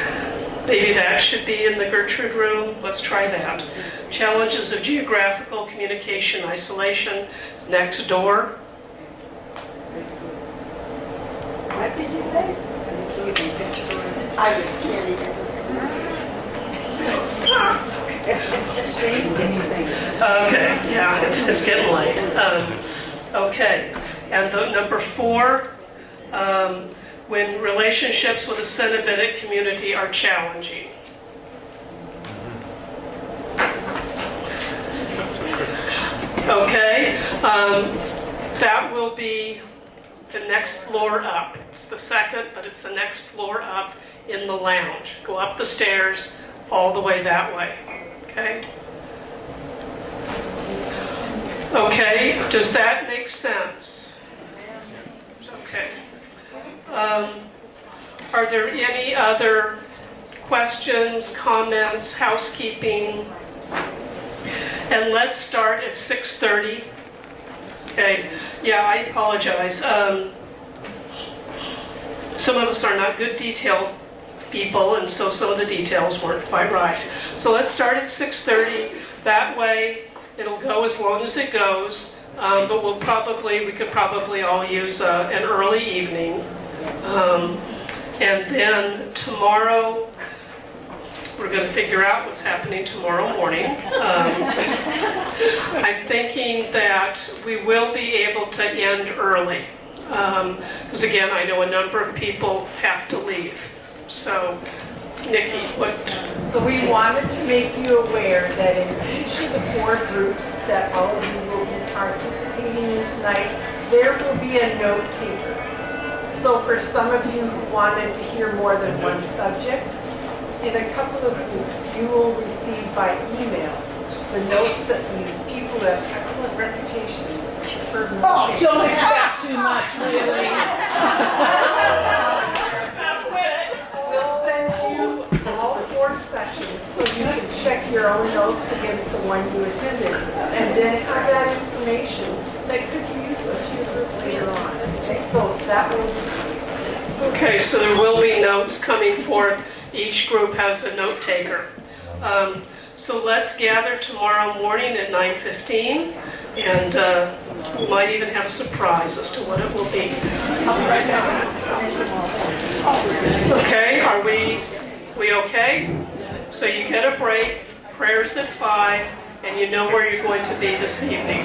that should be in the Gertrude Room. Let's try that. Challenges of geographical communication isolation. Next door. What did you say? I was kidding. Okay, yeah, it's getting late. Okay, and the number 4, when relationships with a Cenobitic community are challenging. Okay, that will be the next floor up. It's the second, but it's the next floor up in the lounge. Go up the stairs all the way that way. Okay? Okay, does that make sense? Okay. Are there any other questions, comments, housekeeping? And let's start at 6:30. Okay, yeah, I apologize. Some of us are not good detail people, and so some of the details weren't quite right. So let's start at 6:30. That way, it'll go as long as it goes, but we could probably all use an early evening. And then tomorrow, we're going to figure out what's happening tomorrow morning. I'm thinking that we will be able to end early. Because again, I know a number of people have to leave. So, Nikki, what? So we wanted to make you aware that in each of the 4 groups that all of you will be participating in tonight, there will be a note taker. So for some of you who wanted to hear more than one subject, in a couple of weeks you will receive by email the notes that these people who have excellent reputations for Don't expect too much, really. We'll send you all 4 sessions so you can check your own notes against the one you attended, and then have that information that could be useful to your group later on. So that will be. Okay, so there will be notes coming forth. Each group has a note taker. So let's gather tomorrow morning at 9:15, and we might even have a surprise as to what it will be. Okay, are we okay? So you get a break, prayers at 5, and you know where you're going to be this evening.